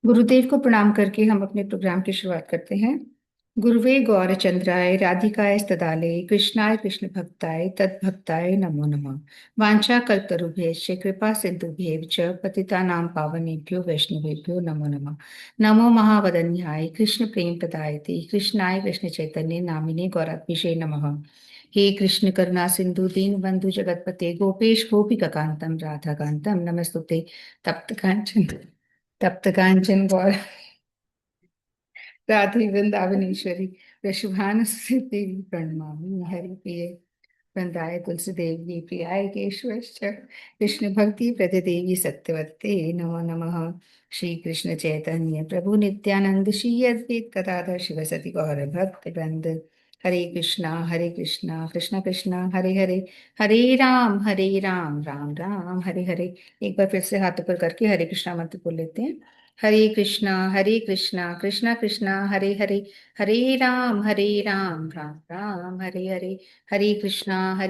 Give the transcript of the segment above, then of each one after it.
गुरुदेव को प्रणाम करके हम अपने प्रोग्राम की शुरुआत करते हैं। गुरुवे गौरचंद्राय राधिकाय स्तदाले कृष्णाय कृष्ण भक्ताय तद्भक्ताय नमो नमः। वाञ्छा कल्पतरुभ्यश्च कृपा सिन्धुभ्येव च पतितानां पावनेभ्यो वैष्णवेभ्यो नमो नमः। नमो महावदन्याय कृष्ण प्रेम प्रदायते कृष्णाय कृष्ण चैतन्य नामिने गौरात्मिषे नमः। हे कृष्ण करुणा सिंधु दीन बंधु जगतपते गोपेश गोपिकांतम राधाकांतम नमस्तुते। तप्त कांचन तप्त कांचन गौर राधे वृंदावनेश्वरी वृषभानुसुते देवी प्रणमामि हरिप्रिये वृंदाय तुलसी देवी प्रियाय केशवश्च कृष्ण भक्ति प्रद देवी सत्यवते नमो नमः। श्री कृष्ण चैतन्य प्रभु नित्यानंद श्री अद्वैत गदाधर शिवसति गौर भक्त वृंद। हरे कृष्णा कृष्ण कृष्ण हरे हरे, हरे राम राम राम हरे हरे। एक बार फिर से हाथ ऊपर करके हरे कृष्णा मंत्र बोल लेते हैं। हरे कृष्णा कृष्णा कृष्णा हरे हरे, हरे राम राम राम हरे हरे। हरे कृष्णा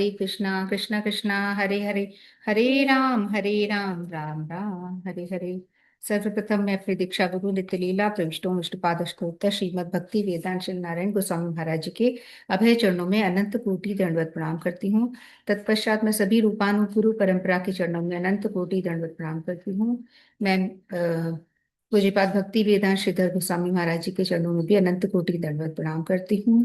कृष्णा कृष्णा हरे हरे, हरे राम राम हरे हरे। सर्वप्रथम मैं अपने दीक्षा गुरु नित्य लीला प्रविष्टों विष्णुपाद अष्टोत्तर श्रीमद भक्ति वेदांत श्री नारायण गोस्वामी महाराज जी के अभय चरणों में अनंत कोटि दंडवत प्रणाम करती हूँ। तत्पश्चात मैं सभी रूपानुगुरु परंपरा के चरणों में अनंत कोटि दंडवत प्रणाम करती हूँ। मैं पूज्यपाद भक्ति वेदांत श्रीधर गोस्वामी महाराज जी के चरणों में भी अनंत कोटि दंडवत प्रणाम करती हूँ।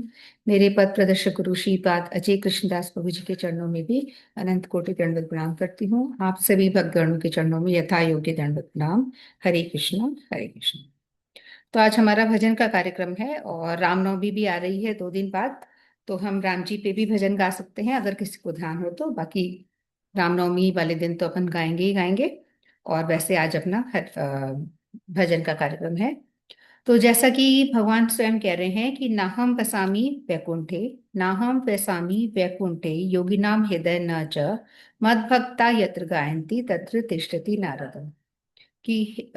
मेरे पद प्रदर्शक गुरु श्रीपाद अजय कृष्णदास प्रभु जी के चरणों में भी अनंत कोटि दंडवत प्रणाम करती हूँ। आप सभी भक्तगणों के चरणों में यथा योग्य दंडवत प्रणाम। हरे कृष्ण हरे कृष्ण। तो आज हमारा भजन का कार्यक्रम है और रामनवमी भी आ रही है 2 दिन बाद। तो हम राम जी पे भी भजन गा सकते हैं अगर किसी को ध्यान हो तो। बाकी रामनवमी वाले दिन तो अपन गाएंगे ही गाएंगे। और वैसे आज अपना भजन का कार्यक्रम है। तो जैसा कि भगवान स्वयं कह रहे हैं कि नाहम वसामि वैकुंठे, नाहम वसामि वैकुंठे योगिनाम हृदय न च मद्भक्ता यत्र गायन्ति तत्र तिष्ठति नारद। कि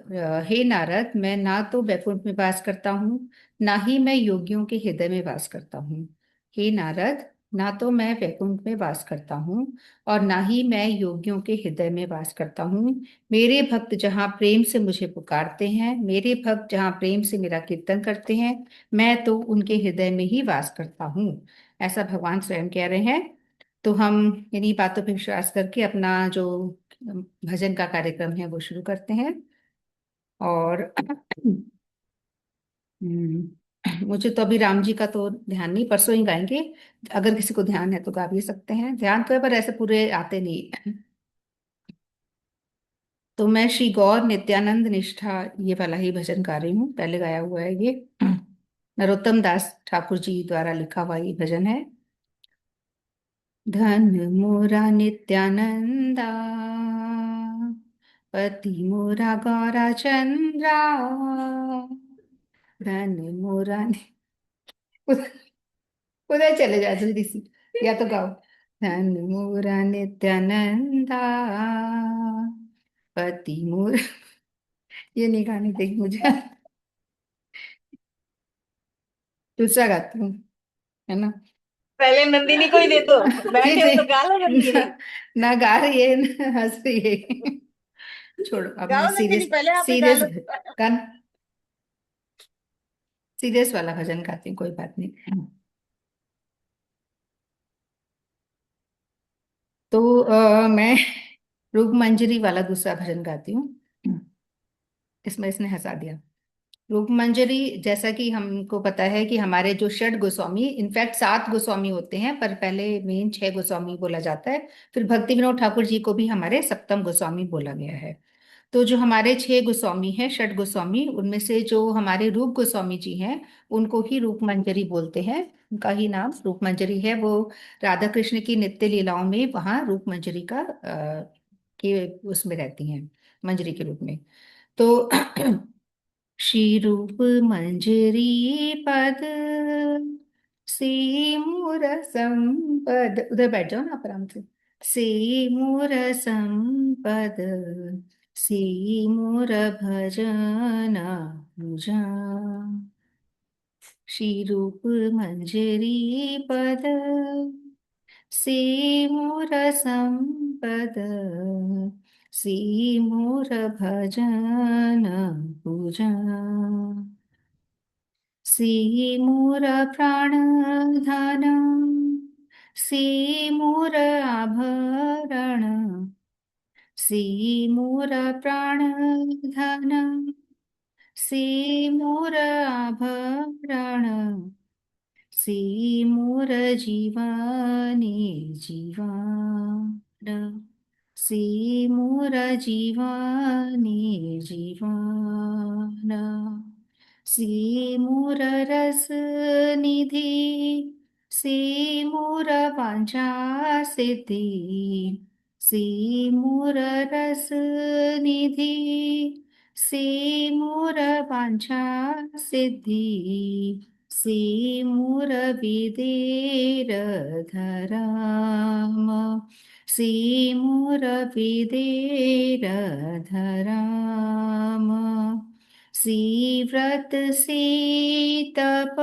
हे नारद, मैं ना तो वैकुंठ में वास करता हूँ, ना ही मैं योगियों के हृदय में वास करता हूँ। हे नारद, ना तो मैं वैकुंठ में वास करता हूँ और ना ही मैं योगियों के हृदय में वास करता हूँ। मेरे भक्त जहाँ प्रेम से मुझे पुकारते हैं, मेरे भक्त जहाँ प्रेम से मेरा कीर्तन करते हैं, मैं तो उनके हृदय में ही वास करता हूँ। ऐसा भगवान स्वयं कह रहे हैं। तो हम इन्हीं बातों पर विश्वास करके अपना जो भजन का कार्यक्रम है वो शुरू करते हैं। और मुझे तो अभी राम जी का तो ध्यान नहीं, परसों ही गाएंगे। अगर किसी को ध्यान है तो गा भी सकते हैं, ध्यान तो है पर ऐसे पूरे आते नहीं। तो मैं श्री गौर नित्यानंद निष्ठा ये वाला ही भजन गा रही हूँ। पहले गाया हुआ है ये, नरोत्तम दास ठाकुर जी द्वारा लिखा हुआ ये भजन है। धन मोरा नित्यानंदा, पति मोरा गौरा चंद्रा, धन मोरा उधर चले जाओ जल्दी से, या तो गाओ। धन मोरा नित्यानंदा, पति मोर ये नहीं गाने देगी मुझे। दूसरा गाती हूँ, है ना। पहले नंदिनी को ही दे दो। ये बैठे हो तो गा लो जी नंदिनी। ना गा रही है ना हंस रही है। छोड़ो, अब मैं गाओ नंदिनी, सीरियस पहले आप ही गा सीरियस लो। गान सीरियस वाला भजन गाती हूँ, कोई बात नहीं। तो मैं रूप मंजरी वाला दूसरा भजन गाती हूँ। इसमें इसने हंसा दिया। रूप मंजरी, जैसा कि हमको पता है कि हमारे जो षड गोस्वामी, इनफैक्ट 7 गोस्वामी होते हैं पर पहले मेन 6 गोस्वामी बोला जाता है। फिर भक्ति विनोद ठाकुर जी को भी हमारे सप्तम गोस्वामी बोला गया है। तो जो हमारे 6 गोस्वामी हैं, षड गोस्वामी, उनमें से जो हमारे रूप गोस्वामी जी हैं उनको ही रूप मंजरी बोलते हैं। उनका ही नाम रूप मंजरी है। वो राधा कृष्ण की नित्य लीलाओं में वहाँ रूप मंजरी का के उसमें रहती हैं, मंजरी के रूप में। तो श्री रूप मंजरी पद से मोर संपद, उधर बैठ जाओ ना आप आराम से मोर संपद से मोर भजन पूजा। श्री रूप मंजरी पद से मोर संपद सी मोर भजन पूजन, सी मोर प्राणधन, सी मोर आभरण, सी मोर प्राणधन, सी मोर आभरण, सी मोर जीवनी जीवन, सी मोर जीवनी जीवन, सी मोर रस निधि, सी मोर वांछा सिद्धि, सी मोर रस निधि, सी मोर वांछा सिद्धि, सी मोर विदेर धराम, सी मोर विदेर धराम, सी व्रत सी तप,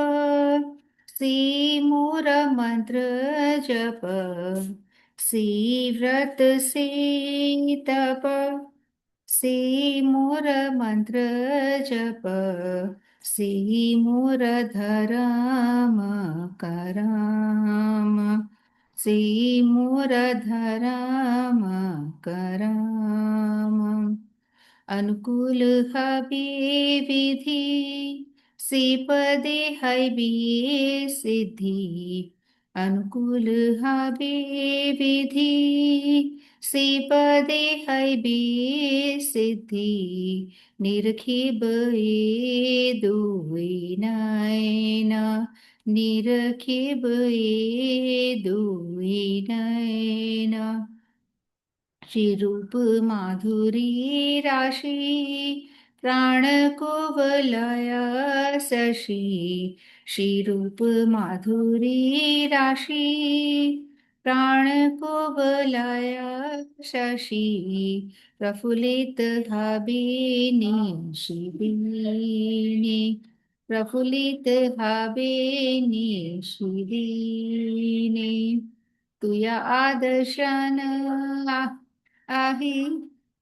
सी मोर मंत्र जप, सी व्रत सी तप, सी मोर मंत्र जप, सी मोर धर्म कराम, सी मोर धर्म कराम, अनुकूल हबी विधि, श्रीपदे हबी सिद्धि, अनुकूल हबी विधि, श्रीपदे हबी सिद्धि, निरखिब ए दुई नयन, निरखिब ए दुई नयन, श्री रूप माधुरी राशि, प्राण कुवलय शशि, श्री रूप माधुरी राशि, प्राण कुवलय शशि, प्रफुल्लित हबिनी शिबिनी, प्रफुल्लित हबिनी शिबिनी, तुया आदर्शन आही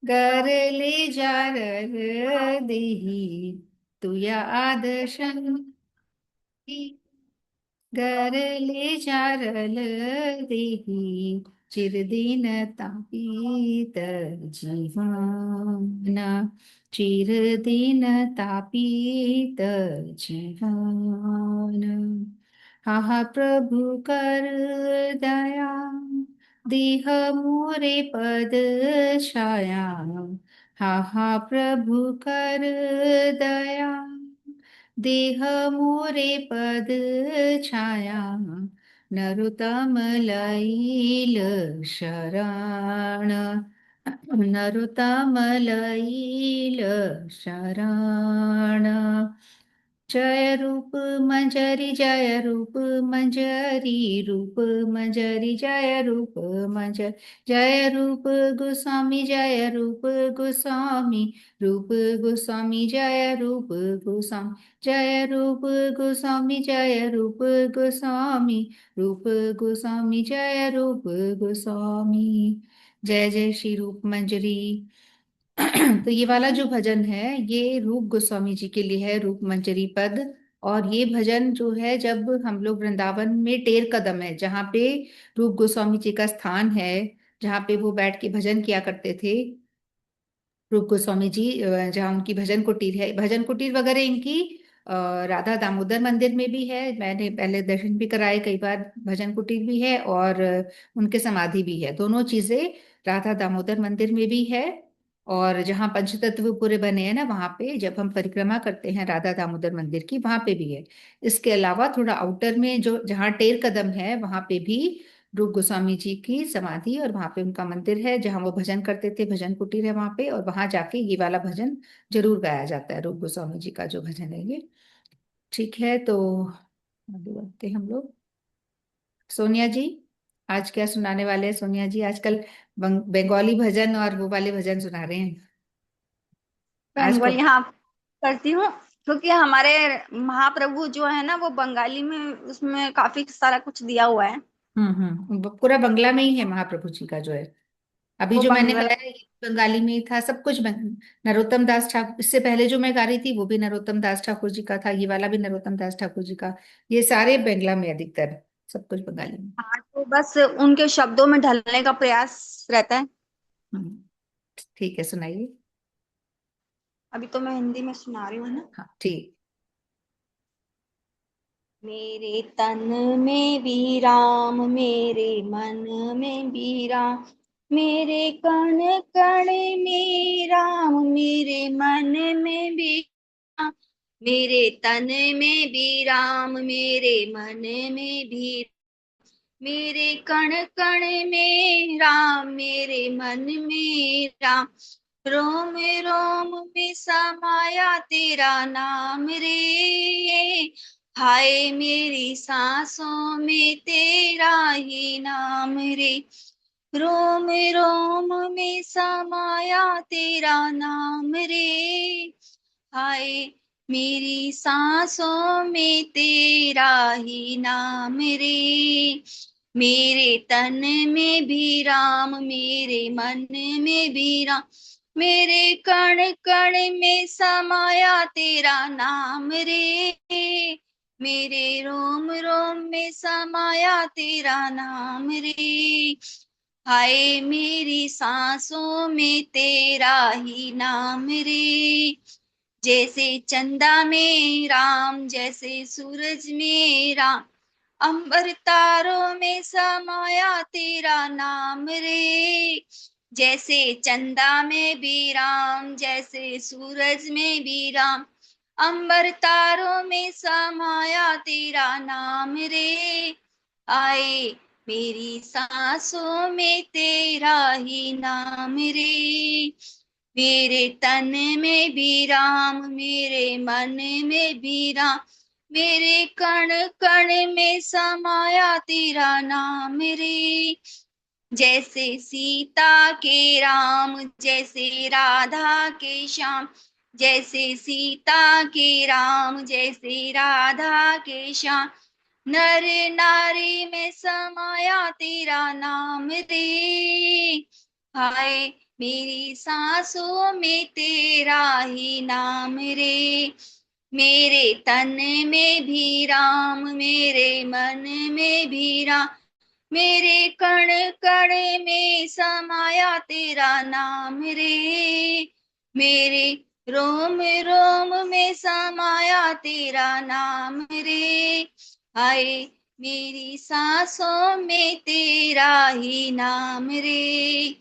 गरले जारल देही, तुया आदर्शन गरले जारल देही, चिरदिन तापीत जीवन, चिरदिन तापीत जीवन, हा हा प्रभु कर दया, देह मोरे पद छाया, हा हा प्रभु कर दया, देह मोरे पद छाया, नरोत्तम लैल शरण, नरोत्तम लैल शरण, जय रूप मंजरी जय रूप मंजरी, रूप मंजरी जय रूप मंजरी, जय रूप गोस्वामी जय रूप गोस्वामी, रूप गोस्वामी जय रूप गोस्वामी, जय रूप गोस्वामी जय रूप गोस्वामी, रूप गोस्वामी जय रूप गोस्वामी, जय जय श्री रूप मंजरी। तो ये वाला जो भजन है ये रूप गोस्वामी जी के लिए है, रूप मंजरी पद। और ये भजन जो है जब हम लोग वृंदावन में टेर कदम है जहाँ पे रूप गोस्वामी जी का स्थान है, जहाँ पे वो बैठ के भजन किया करते थे रूप गोस्वामी जी, जहाँ उनकी भजन कुटीर है, भजन कुटीर वगैरह इनकी राधा दामोदर मंदिर में भी है, मैंने पहले दर्शन भी कराए कई बार, भजन कुटीर भी है और उनके समाधि भी है, दोनों चीजें राधा दामोदर मंदिर में भी है। और जहाँ पंचतत्व पूरे बने हैं ना वहां पे जब हम परिक्रमा करते हैं राधा दामोदर मंदिर की, वहां पे भी है। इसके अलावा थोड़ा आउटर में जो जहाँ टेर कदम है वहां पे भी रूप गोस्वामी जी की समाधि और वहां पे उनका मंदिर है जहाँ वो भजन करते थे, भजन कुटीर है वहां पे, और वहां जाके ये वाला भजन जरूर गाया जाता है, रूप गोस्वामी जी का जो भजन है ये। ठीक है, तो आगे बढ़ते हैं हम लोग। सोनिया जी आज क्या सुनाने वाले हैं? सोनिया जी आजकल बंगाली भजन और वो वाले भजन सुना रहे हैं आज को। बंगाली हाँ करती हूँ, क्योंकि हमारे महाप्रभु जो है ना वो बंगाली में उसमें काफी सारा कुछ दिया हुआ है। पूरा बंगला में ही है महाप्रभु जी का जो है। अभी वो जो मैंने बंगाल। गाया ये बंगाली में ही था, सब कुछ नरोत्तम दास ठाकुर, इससे पहले जो मैं गा रही थी वो भी नरोत्तम दास ठाकुर जी का था, ये वाला भी नरोत्तम दास ठाकुर जी का। ये सारे बंगला में अधिकतर, सब कुछ बंगाली में। हाँ, तो बस उनके शब्दों में ढलने का प्रयास रहता है। हम्म, ठीक है, सुनाइए। अभी तो मैं हिंदी में सुना रही हूँ ना। हाँ ठीक। मेरे तन में भी राम, मेरे मन में भी राम, मेरे कण कण में राम, मेरे मन में भी राम, मेरे तन में भी राम, मेरे मन में भी, मेरे कण कण में राम, मेरे मन में राम, रोम रोम में समाया तेरा नाम रे, हाय मेरी सांसों में तेरा ही नाम रे, रोम रोम में समाया तेरा नाम रे, हाय मेरी सांसों में तेरा ही नाम रे, मेरे तन में भी राम, मेरे मन में भी राम, मेरे कण कण में समाया तेरा नाम रे, मेरे रोम रोम में समाया तेरा नाम रे, हाय मेरी सांसों में तेरा ही नाम रे, जैसे चंदा में राम, जैसे सूरज में राम, अंबर तारों में समाया तेरा नाम रे, जैसे चंदा में भी राम, जैसे सूरज में भी राम, अंबर तारों में समाया तेरा नाम रे, आए मेरी सांसों में तेरा ही नाम रे, मेरे तन में भी राम, मेरे मन में भी राम, मेरे कण कण में समाया तेरा नाम रे, जैसे सीता के राम, जैसे राधा के श्याम, जैसे सीता के राम, जैसे राधा के श्याम, नर नारी में समाया तेरा नाम रे, हाय मेरी सांसों में तेरा ही नाम रे, मेरे तन में भी राम, मेरे मन में भी राम, मेरे कण कण में समाया तेरा नाम रे, मेरे रोम रोम में समाया तेरा नाम रे, हाय मेरी सांसों में तेरा ही नाम रे,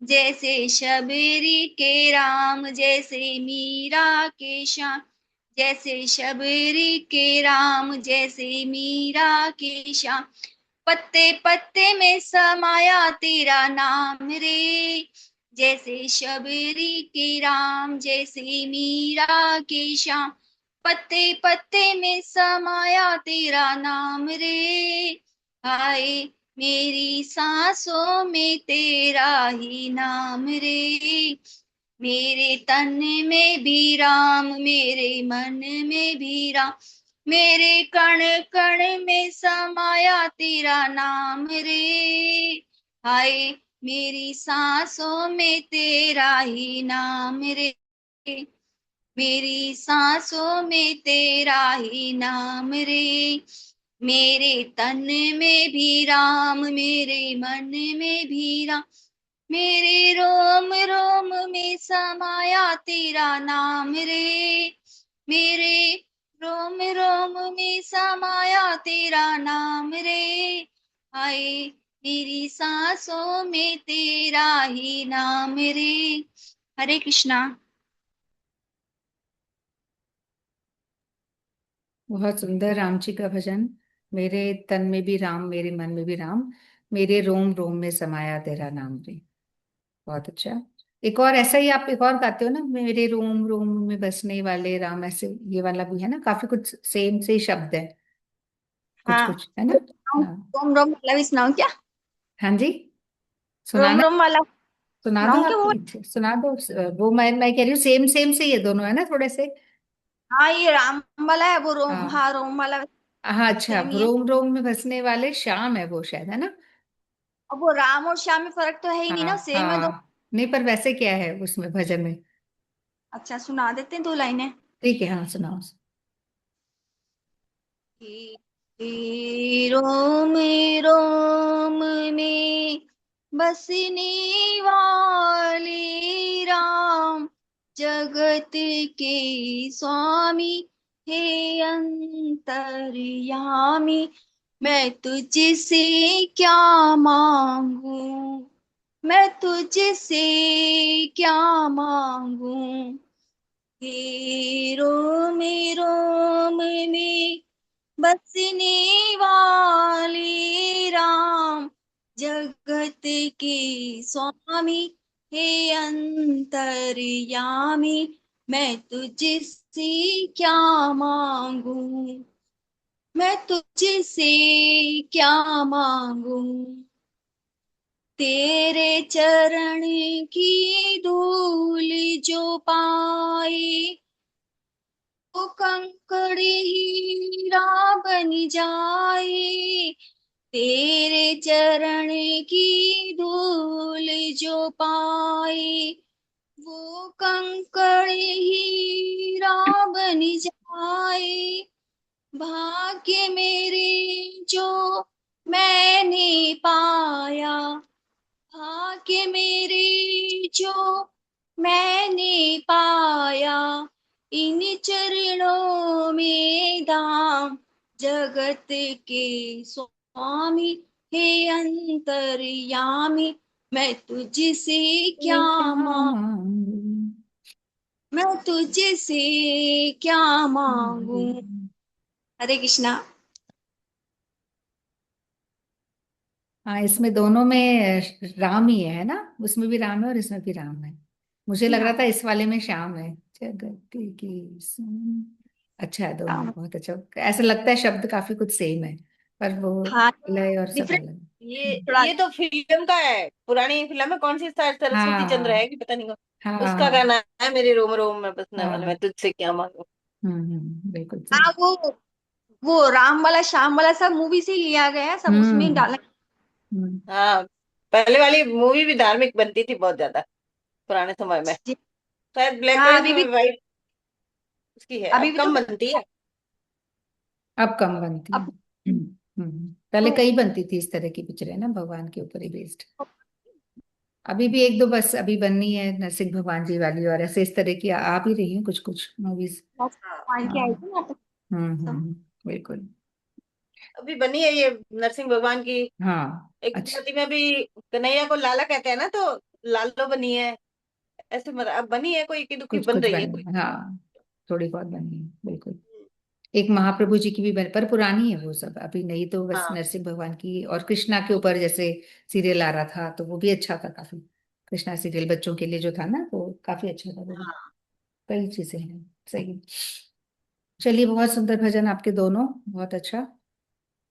जैसे शबरी के राम, जैसे मीरा के श्याम, जैसे शबरी के राम, जैसे मीरा के श्याम, पत्ते पत्ते में समाया तेरा नाम रे, जैसे शबरी के राम, जैसे मीरा के श्याम, पत्ते पत्ते में समाया तेरा नाम रे, हाय मेरी सांसों में तेरा ही नाम रे, मेरे तन में भी राम, मेरे मन में भी राम, मेरे कण कण में समाया तेरा नाम रे, हाय मेरी सांसों में तेरा ही नाम रे, मेरी सांसों में तेरा ही नाम रे, मेरे तन में भी राम, मेरे मन में भी राम, मेरे रोम रोम में समाया तेरा नाम रे, मेरे रोम रोम में समाया तेरा नाम रे, आए मेरी सांसों में तेरा ही नाम रे, हरे कृष्णा। बहुत सुंदर राम जी का भजन। मेरे तन में भी राम, मेरे मन में भी राम, मेरे रोम रोम में समाया तेरा नाम रे। बहुत अच्छा। एक और ऐसा ही आप एक और गाते हो ना, मेरे रोम रोम में बसने वाले राम, ऐसे ये वाला भी है ना, काफी कुछ सेम से शब्द है, कुछ हाँ, कुछ है ना। हाँ। रोम रोम वाला भी सुनाओ क्या? हाँ जी, रोम सुनाना। रोम वाला सुना दो सुनाऊं क्या आप, वो? सुना दो। वो मैं कह रही हूँ सेम सेम से ये दोनों है ना, थोड़े से। हाँ, ये राम वाला है, वो रोम, हाँ। हाँ रोम वाला हाँ अच्छा, सेम ही है। रोम रोम में बसने वाले श्याम है वो शायद, है ना। अब वो राम और श्याम में फर्क तो है ही नहीं ना, हाँ सेम है दो। हाँ, नहीं पर वैसे क्या है उसमें भजन में? अच्छा सुना देते हैं 2 लाइनें। ठीक है, हाँ सुनाओ। रोम रोम में बसने वाले राम, जगत के स्वामी हे अंतर्यामी, मैं तुझसे क्या मांगू, मैं तुझसे क्या मांगू। हे रोम रोम में बसने वाले राम, जगत के स्वामी हे अंतर्यामी, मैं तुझसे क्या मांगू, मैं तुझसे क्या मांगू। तेरे चरण की धूल जो पाए, वो कंकड़ हीरा बन जाए। तेरे चरण की धूल जो पाए, वो कंकड़ हीरा बन जाए। भाग्य मेरे जो मैंने पाया, भाग्य मेरे जो मैंने पाया, इन चरणों में धाम, जगत के स्वामी हे अंतर्यामी, मैं तुझसे क्या ये क्या मांगू, मांगू? मैं तुझसे क्या मांगू। हरे कृष्णा। हाँ, इसमें दोनों में राम ही है ना? उसमें भी राम है और इसमें भी राम है। मुझे लग रहा था हाँ इस वाले में श्याम है। जगत की अच्छा है दोनों, हाँ बहुत अच्छा। ऐसा लगता है शब्द काफी कुछ सेम है, पर वो हाँ, लय और सब डिफरेंट अलग। ये थोड़ा। ये तो फिल्म का है, पुरानी फिल्म है। कौन सी सरस्वती चंद्र हाँ है कि पता नहीं कौन। हाँ उसका हाँ गाना है, मेरे रोम रोम में बसने वाले, मैं हाँ। तुझसे क्या मांगू। बिल्कुल हाँ सही। वो राम वाला श्याम वाला सब मूवी से ही लिया गया है, सब उसमें हम्म डाला। हम्म। हाँ, पहले वाली मूवी भी धार्मिक बनती थी बहुत ज्यादा, पुराने समय में। शायद ब्लैक हाँ एंड अभी भी, व्हाइट उसकी है, अभी अब भी तो कम बनती है। अब कम बनती है। अब पहले तो कई बनती थी इस तरह की पिक्चरें ना, भगवान के ऊपर ही बेस्ड। अभी भी एक दो बस अभी बननी है, नरसिंह भगवान जी वाली, और ऐसे इस तरह की आ भी रही हैं कुछ कुछ मूवीज। बहुत मान के हाँ। आई थी ना तो सब। बिल्कुल। अभी बनी है ये नरसिंह भगवान की। हाँ एक अच्छा। गुजराती में भी कन्हैया को लाला कहते हैं ना, तो लालो बनी है। ऐसे मतलब अब बनी है, कोई की दुखी कुछ बन कुछ रही है कोई। बनी है, हाँ। थोड़ी बहुत बनी है बिल्कुल। एक महाप्रभु जी की भी बनी, पर पुरानी है वो सब, अभी नहीं तो बस हाँ नरसिंह भगवान की और कृष्णा के ऊपर जैसे सीरियल आ रहा था, तो वो भी अच्छा था काफी। कृष्णा सीरियल बच्चों के लिए जो था ना, वो काफी अच्छा था वो भी। हाँ। कई चीजें हैं। सही। चलिए, बहुत सुंदर भजन आपके दोनों, बहुत अच्छा।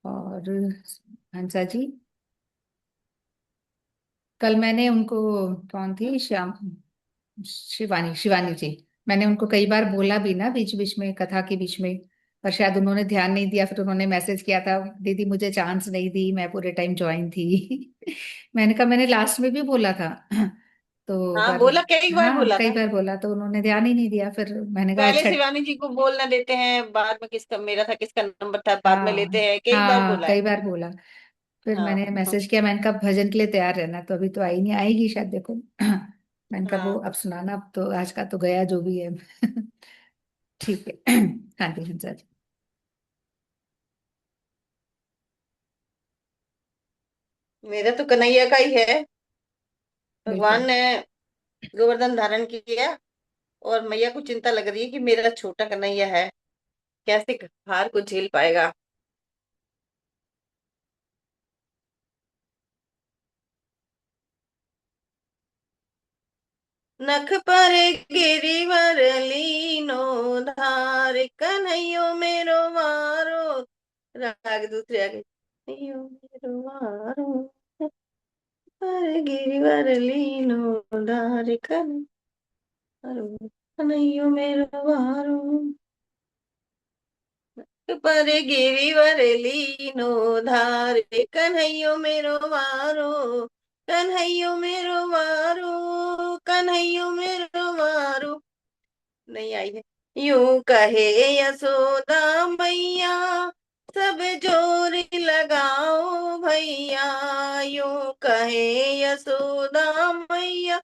और हंसा जी, कल मैंने उनको, कौन थी, श्याम, शिवानी, शिवानी जी, मैंने उनको कई बार बोला भी ना बीच बीच में, कथा के बीच में, पर शायद उन्होंने ध्यान नहीं दिया। फिर उन्होंने मैसेज किया था, दीदी मुझे चांस नहीं दी, मैं पूरे टाइम ज्वाइन थी। मैंने कहा मैंने लास्ट में भी बोला था। तो हाँ पर बोला, कई बार हाँ, बोला कई था। बार बोला तो उन्होंने ध्यान ही नहीं दिया, फिर मैंने कहा पहले अच्छा। शिवानी जी को बोलना देते हैं, बाद में किसका मेरा था किसका नंबर था बाद में हाँ लेते हैं, कई बार हाँ, बोला है। कई बार बोला। फिर हाँ मैंने मैसेज किया, मैंने कहा भजन के लिए तैयार रहना, तो अभी तो आई नहीं, आएगी शायद, देखो। मैंने कहा वो हाँ। अब सुनाना, अब तो आज का तो गया जो भी है। ठीक है। हाँ जी हंसा जी। मेरा तो कन्हैया का ही है। भगवान बिल्कुल। ने गोवर्धन धारण किया, और मैया को चिंता लग रही है कि मेरा छोटा कन्हैया है, कैसे हार को झेल पाएगा। नख पर गिरिवर लीनो धार, कन्हैयो मेरो मारो। राग दूसरे आगे, कन्हैयो मेरो मारो, पर गिरिवर लीनो धार, कन्हैयो मेरो मारो। पर गिरिवर लीनो धार, कन्हैयो मेरो वारो, कन्हैयो मेरो वारो, कन्हैयो मेरो वारो। नहीं आई है। यूं कहे यशोदा मैया, सब जोर लगाओ भैया, यूं कहे यशोदा मैया,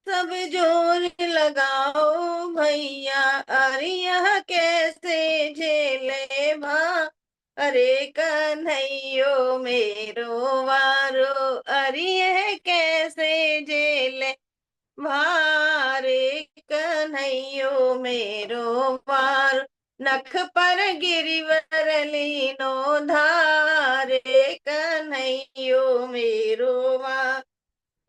सब जोर लगाओ भैया। अरे यह कैसे झेले भा, अरे कन्हैयो मेरो वारो, अरे यह कैसे झेले भारे, कन्हैयो मेरो वार। नख पर गिरिवर लीनो धारे, कन्हैयो मेरो वार।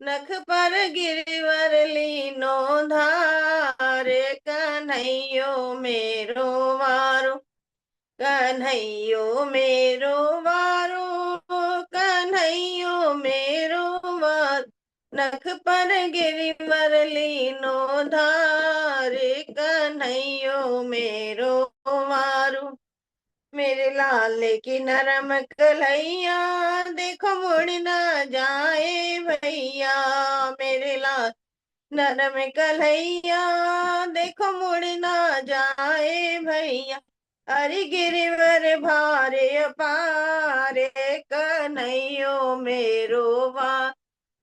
नख पर गिरिवर लीनो धारे, कन्हैयो मेरो वारो, कन्हैयो मेरो वारो, कन्हैयो मेरो वार। नख पर गिरिवर लीनो धारे, कन्हैयो मेरो वारो। मेरे लाल की नरम कलैया, देखो मुड़ ना जाए भैया, मेरे लाल नरम कलैया, देखो मुड़ ना जाए भैया। अरे गिरिवर भारे अपारे, कन्हैयो मेरो वा,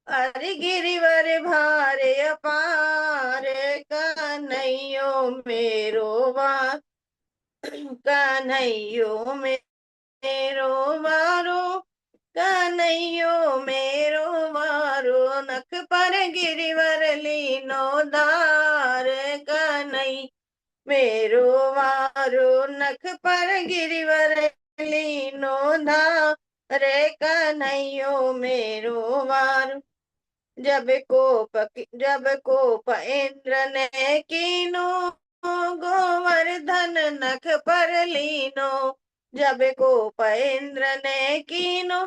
अरे गिरिवर भारे अपारे, कन्हैयो मेरो वा, कन्हैयो मेरो वारो, कन्हैयो मेरो वारो। नख पर गिरिवर लीनो धार, कन्हई मेरो वारो। नख पर गिरिवर लीनो धार, कन्हैयो मेरो वारो। जब कोप इंद्र ने कीनो, गोवर्धन नख पर लीनो। जब कोप इंद्र ने कीनो,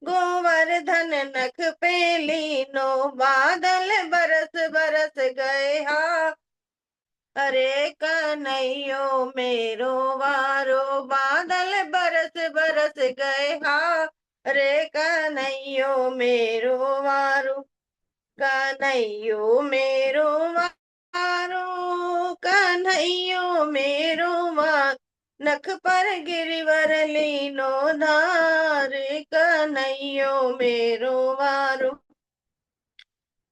गोवर्धन नख पे लीनो। बादल बरस बरस गए हा, अरे कन्हैयो मेरो वारो। बादल बरस बरस गए हा, अरे कन्हैयो मेरो वारो, कन्हैयो मेरो वारो, कन्हैयो मेरो वार। नख पर गिरिवर लीनो धार, कन्हैयो मेरो वारो।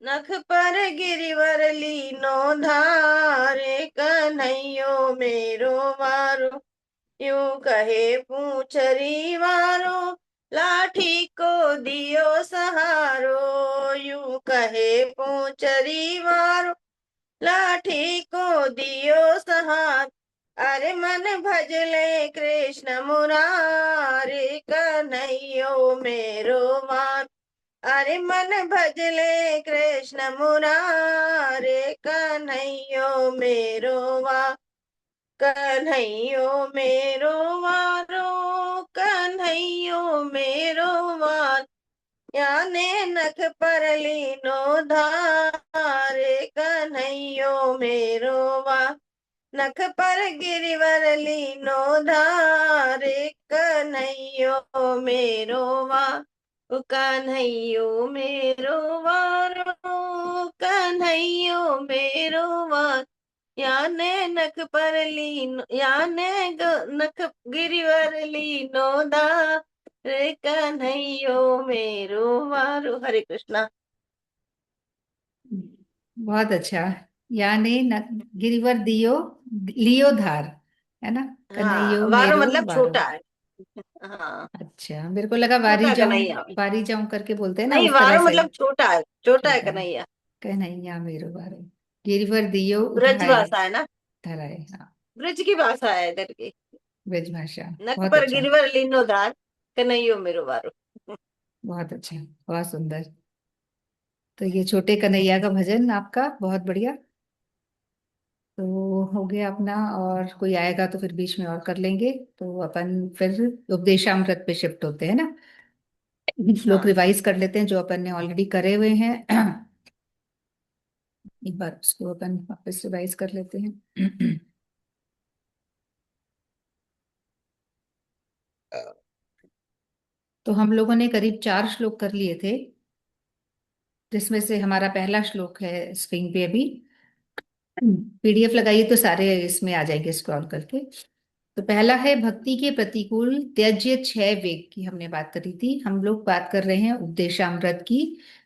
नख पर गिरिवर लीनो धार, कन्हैयो मेरो वारो। यूं कहे पूंछरी वारो, लाठी को दियो सहारो। यूं कहे पूंछरी वारो, लाठी को दियो सहार। अरे मन भजले कृष्ण मुरारी, कन्हैयो मेरो वार। अरे मन भजले कृष्ण मुरारे, कन्हैयो मेरो वार। कन्हैयो मेरो वारो, कन्हैयो मेरो वार। याने नख पर लीनो धारे, कन्हैयो मेरो वार। नख पर गिरिवर लीनो धारे, कन्हैयो मेरो वार। ओ कन्हैयो मेरो वारो, कन्हैयो मेरो वार। याने नख पर लीनो, नख गिरिवर लीनो दा, रे कन्हैयो मेरो वारो। हरे कृष्णा। बहुत अच्छा। यानी न गिरिवर दियो, लियो धार, है ना? हाँ, कन्हैयो वारो मेरो मतलब वारो। छोटा है। हाँ, अच्छा, मेरे को लगा छोटा कन्हैया। वारी जाऊं करके बोलते हैं ना, नहीं, उस तरह वारो से। मतलब छोटा है छोटा है। कन्हैया। कन्हैया मेरो वारो, गिरिवर दियो ब्रज उधार, भाषा है ना, धराए। हाँ, ब्रज की भाषा है इधर की। ब्रज भाषा। नख बहुत पर अच्छा। गिरवर लीनो धार, कन्हैयो मेरो वारो। बहुत अच्छा। बहुत सुंदर। तो ये छोटे कन्हैया का भजन आपका बहुत बढ़िया। तो हो गया अपना, और कोई आएगा तो फिर बीच में और कर लेंगे। तो अपन फिर उपदेशामृत पे शिफ्ट होते हैं ना। श्लोक हाँ, रिवाइज कर लेते हैं जो अपन ने ऑलरेडी करे हुए हैं। एक बार उसको अपन वापस रिवाइज कर लेते हैं। तो हम लोगों ने करीब 4 श्लोक कर लिए थे, जिसमें से हमारा पहला श्लोक है स्क्रीन पे अभी। पीडीएफ लगाइए तो सारे इसमें आ जाएंगे स्क्रॉल करके। तो पहला है भक्ति के प्रतिकूल त्यज्य 6 वेग की हमने बात करी थी। हम लोग बात कर रहे हैं उपदेशामृत की।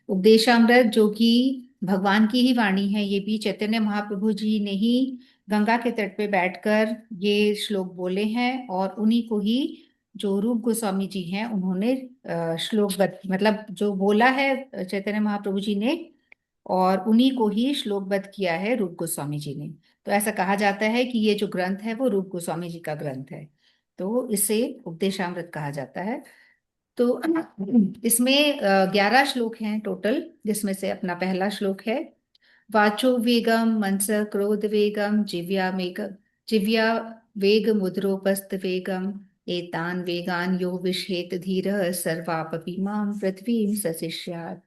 उपदेशामृत जो कि भगवान की ही वाणी है, ये भी चैतन्य महाप्रभु जी ने ही गंगा के तट पे बैठकर ये श्लोक बोले हैं, और उन्हीं को ही जो रूप गोस्वामी जी हैं उन्होंने श्लोक मतलब जो बोला है चैतन्य महाप्रभु जी ने, और उन्हीं को ही श्लोकबद्ध किया है रूप गोस्वामी जी ने। तो ऐसा कहा जाता है कि ये जो ग्रंथ है वो रूप गोस्वामी जी का ग्रंथ है, तो इसे उपदेशामृत कहा जाता है। तो इसमें 11 श्लोक हैं टोटल, जिसमें से अपना पहला श्लोक है वाचो वेगम मनस क्रोध वेगम जिव्या वेग मुद्रोपस्थ वेगम एतान वेगान यो विषेत धीरः सर्वापपि मां पृथ्वीं सशिष्यात्।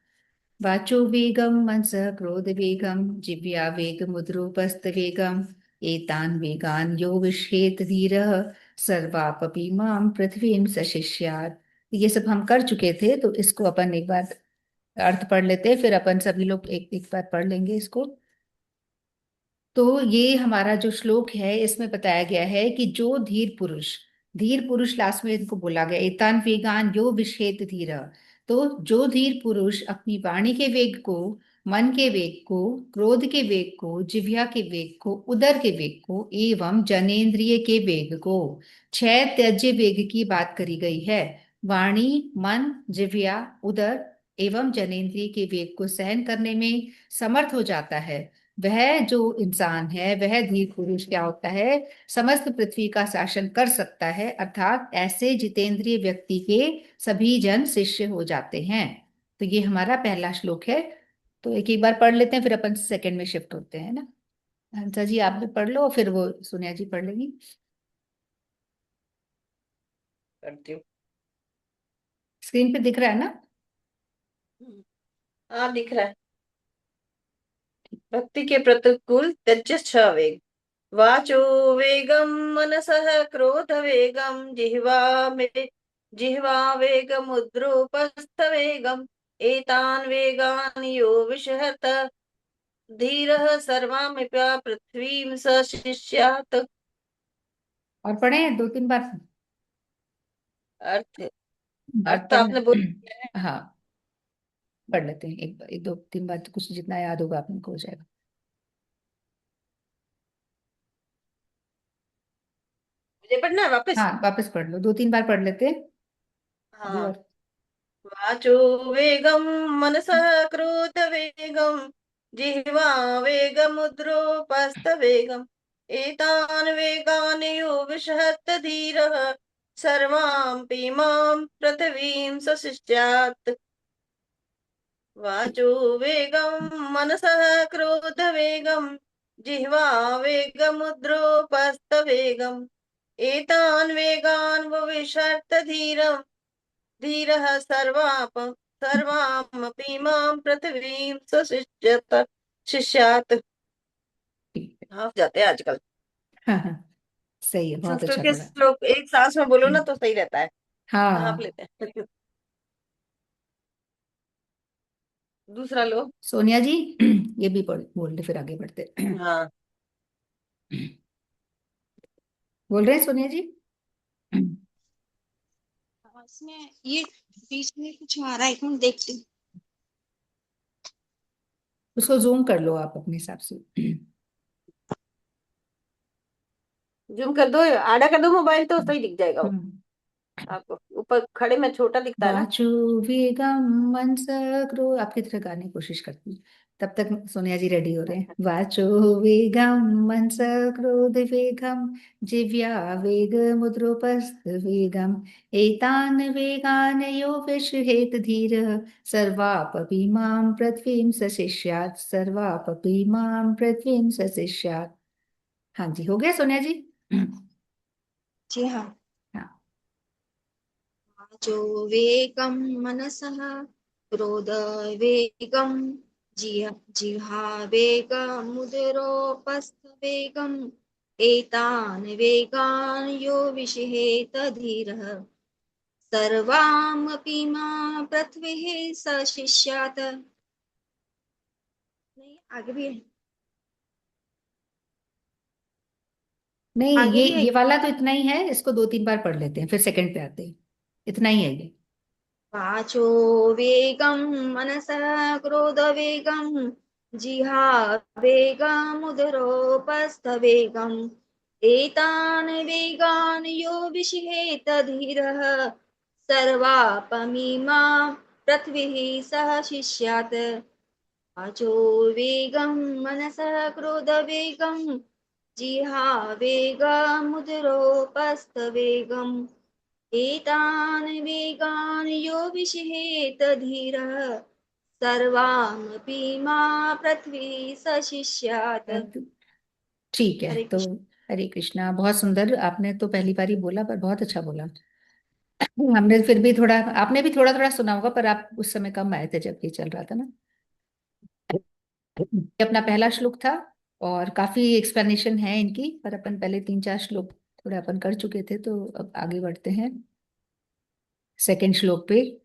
वाचो वेगम मनसः क्रोध वेगम जिव्या वेग मुद्रोपस्थ वेगम एतान वेगान यो विश्येत धीरः सर्वापपि मां पृथ्वीं सशिष्यात्। ये सब हम कर चुके थे, तो इसको अपन एक बार अर्थ पढ़ लेते हैं, फिर अपन सभी लोग एक एक बार पढ़ लेंगे इसको। तो ये हमारा जो श्लोक है इसमें बताया गया है कि जो धीर पुरुष लास्ट में इनको बोला गया एतान वेगान यो विषेत धीर। तो जो धीर पुरुष अपनी वाणी के वेग को, मन के वेग को, क्रोध के वेग को, जिह्वा के वेग को, उदर के वेग को एवं जनेन्द्रिय के वेग को, 6 त्यज्य वेग की बात करी गई है। वाणी, मन, जिह्वा, उदर एवं जनेन्द्रिय के वेग को सहन करने में समर्थ हो जाता है, वह जो इंसान है, वह धीर पुरुष क्या होता है, समस्त पृथ्वी का शासन कर सकता है। अर्थात ऐसे जितेंद्रिय व्यक्ति के सभी जन शिष्य हो जाते हैं। तो ये हमारा पहला श्लोक है। तो एक एक बार पढ़ लेते हैं, फिर अपन सेकंड में शिफ्ट होते हैं ना। हंसा जी आप भी पढ़ लो, फिर वो सोनिया जी पढ़ लेंगी। करती हूँ। स्क्रीन पे दिख रहा है ना? हाँ दिख रहा है। भक्ति के प्रतिकूल त्यज्य 6 वेग। वाचो वेगम मनसः क्रोध वेगम जिह्वा वेगमुद्रोपस्थ वेगम एतान वेगान यो विषहत धीरः सर्वामिप्य पृथ्वीं सशिष्यात्। और पढ़े 2-3 बार। अर्थ अर्थ अर्थ पढ़ना। आपने बोल दिया है। हाँ, पढ़ लेते हैं एक 2-3 बार, तो कुछ जितना याद होगा आपको हो जाएगा। मुझे पढ़ना है वापस। हाँ, वापस पढ़ लो, 2-3 बार पढ़ लेते हैं अभी हाँ। और। वाचो वेगम मनसः क्रोध वेगम जिह्वा वेगमुद्रोपस्थ वेगम एतान वेगान यो विषहत धीरः सर्वांपि मां पृथ्वीं सशिष्यात्। वाचो वेगम मनसः क्रोध वेगम जिह्वा वेगमुद्रोपस्थ वेगम एतान वेगान विषहत धीरः सर्वामपि मां पृथ्वीं शिष्यात्। ठीक है। हाफ जाते हैं आजकल। हाँ हाँ, सही है, बहुत संस्कृत अच्छा के पढ़ा। श्लोक एक सांस में बोलो ना तो सही रहता है। हाफ हाँ, लेते हैं। दूसरा लो। सोनिया जी ये भी पढ़ बोल ले, फिर आगे बढ़ते। हाँ बोल रहे हैं सोनिया जी? इसमें ये बीच में कुछ आ रहा है, एक मिनट देखती हूँ। उसको जूम कर लो आप अपने हिसाब से। जूम कर दो, आड़ा कर दो मोबाइल तो सही दिख जाएगा वो। हम्म। आपको ऊपर खड़े में छोटा दिखता है ना। वाचो वेगम मनस क्रोध, आपकी तरह गाने की कोशिश करती हूँ। तब तक सोनिया जी रेडी हो रहे हैं। वाचो वेगम मनस क्रोध वेगम जिव्या वेग मुद्रोपस्थ वेगम एतान वेगान यो विषहेत धीर सर्वापपि मां पृथ्वीं सशिष्यात्। सर्वापपि मां पृथ्वीं सशिष्यात्। हाँ जी, हो गया सोनिया जी? जी हाँ। हाँ। जो वेगम मनसः क्रोध वेगम जिह्वा वेगमुदरोपस्थ वेगम एतान वेगान यो विषहेत धीरः सर्वामपि मा पृथ्वीः सशिष्यात्। नहीं, आगे भी है। नहीं, आगे भी है ये क्या? वाला तो इतना ही है, इसको 2-3 बार पढ़ लेते हैं फिर सेकंड पे आते हैं। इतना ही है ये। वाचो वेगं मनसः क्रोधवेगं जिह्वावेगमुदरोपस्थवेगम् एतान् वेगान् यो विषेहेत धीरः सर्वापमीमा पृथ्वीः सह शिष्यात्। वाचो वेगं मनसः क्रोधवेगं जिह्वावेगमुदरोपस्थवेगम् एतान् वेगान् यो विषेहेत धीरः सर्वामपि मा पृथ्वी सशिष्यात्। ठीक है हरे तो कृष्ण। हरे कृष्णा, बहुत सुंदर। आपने तो पहली बार ही बोला पर बहुत अच्छा बोला। हमने फिर भी थोड़ा, आपने भी थोड़ा थोड़ा सुना होगा पर आप उस समय कम आए थे जब ये चल रहा था ना। ये अपना पहला श्लोक था और काफी एक्सप्लेनेशन है इनकी, पर अपन पहले 3-4 श्लोक थोड़े अपन कर चुके थे, तो अब आगे बढ़ते हैं सेकंड श्लोक पे।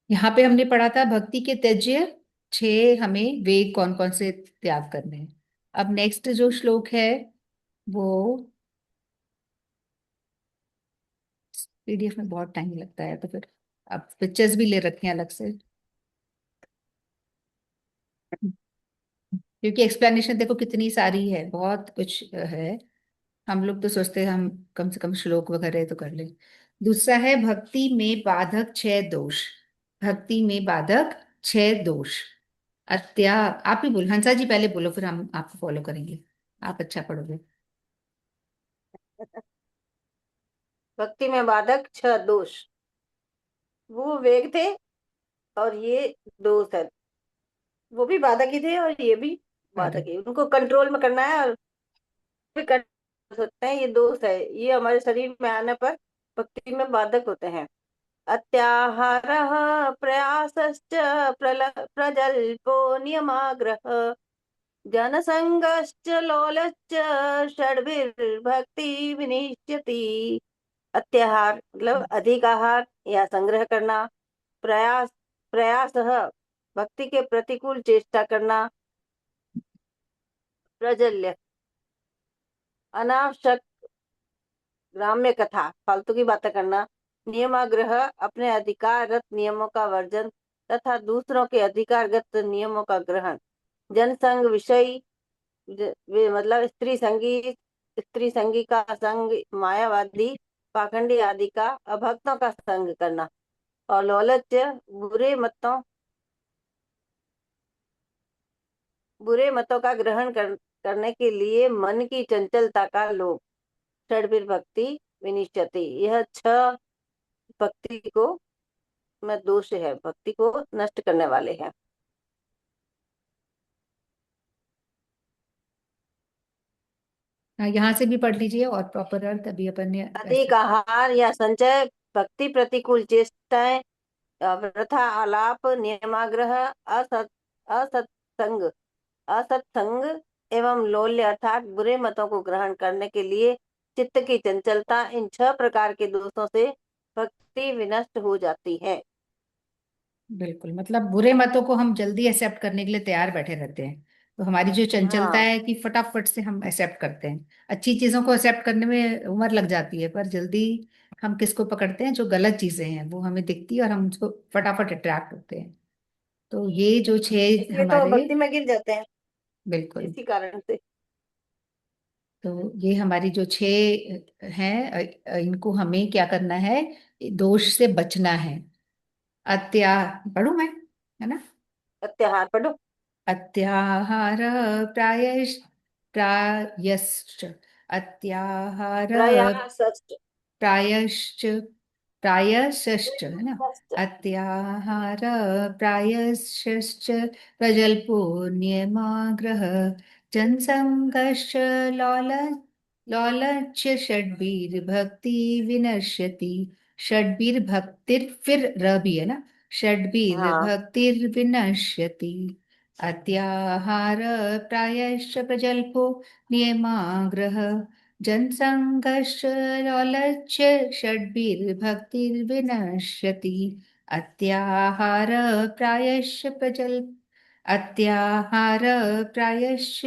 यहाँ पे हमने पढ़ा था भक्ति के त्यज्य 6 हमें वेग कौन कौन से त्याग करने हैं। अब नेक्स्ट जो श्लोक है वो, पीडीएफ में बहुत टाइम लगता है तो फिर अब पिक्चर्स भी ले रखे हैं अलग से, क्योंकि एक्सप्लेनेशन देखो कितनी सारी है, बहुत कुछ है। हम लोग तो सोचते हैं हम कम से कम श्लोक वगैरह तो कर लें। दूसरा है भक्ति में बाधक 6 दोष। भक्ति में बाधक 6 दोष। आप ही बोलो, हंसा जी पहले बोलो फिर हम आपको फॉलो करेंगे। आप अच्छा पढ़ोगे। भक्ति में बाधक 6 दोष। वो वेग थे और ये दोष है। वो भी बाधक ही थे और ये भी अरे बाधक ही, उनको कंट्रोल में करना है और भी कर सकते हैं। ये दोष है, ये हमारे शरीर में आने पर भक्ति में बाधक होते हैं। अत्याहारः प्रयासश्च प्रजल्पो नियमाग्रह जनसंगश्च लोलश्च षड्भिर्भक्ति विनिश्यति। अत्याहार मतलब अधिक आहार या संग्रह करना। प्रयास प्रयास भक्ति के प्रतिकूल चेष्टा करना। प्रजल्य अनावश्यक ग्राम्य कथा फालतू की बातें करना। नियमाग्रह अपने अधिकारगत नियमों का वर्जन तथा दूसरों के अधिकारगत नियमों का ग्रहण। जनसंग विषय मतलब स्त्री संगी का संग, मायावादी पाखंडी आदि का अभक्तों का संग करना। और लोलच बुरे मतों का ग्रहण करने के लिए मन की चंचलता का लोभ। षड्भिर भक्ति विनिश्यति, यह 6 भक्ति को में दोष है, भक्ति को नष्ट करने वाले हैं। हाँ, यहाँ से भी पढ़ लीजिए और प्रॉपर अर्थ अभी अपन ने अधिक ऐसे। आहार या संचय भक्ति प्रतिकूल चेष्टाएं वृथा आलाप नियमाग्रह असत्संग असत्संग एवं लोल्य अर्थात बुरे मतों को ग्रहण करने के लिए चित्त की चंचलता, इन 6 प्रकार के दोषों से भक्ति विनष्ट हो जाती है। बिल्कुल, मतलब बुरे मतों को हम जल्दी एक्सेप्ट करने के लिए तैयार बैठे रहते हैं, तो हमारी जो चंचलता हाँ, है कि फटाफट से हम एक्सेप्ट करते हैं। अच्छी चीजों को एक्सेप्ट करने में उम्र लग जाती है, पर जल्दी हम किसको पकड़ते हैं, जो गलत चीजें हैं वो हमें दिखती है और हम उसको फटाफट अट्रैक्ट होते हैं। तो ये जो 6 इसलिए तो हमारे, भक्ति में गिर जाते हैं बिल्कुल, इसी कारण से। तो ये हमारी जो 6 हैं, इनको हमें क्या करना है, दोष से बचना है। अत्या पढ़ू मैं, है ना। अत्याहार पढ़ो। अत्याहार प्रायश्च अत्याहार प्रयास प्रायश्च प्रायश्च है ना। अत्याहार प्रायश्च प्रजल्पो नियमाग्रह जनसंगश्च लौल लौलच्य षड्भिर्भक्ति विनश्यति। षड्भिर्भक्तिर फिर र भी है ना। हाँ, षड्भिर्भक्तिर्विनश्यति। अत्याहार प्रायश्च प्रजल्पो नियमाग्रह जनसङ्गश्च लौलच्य षड्भिर्भक्तिर्विनश्यति अत्याहार प्रायश्च अत्याहार प्रायश्च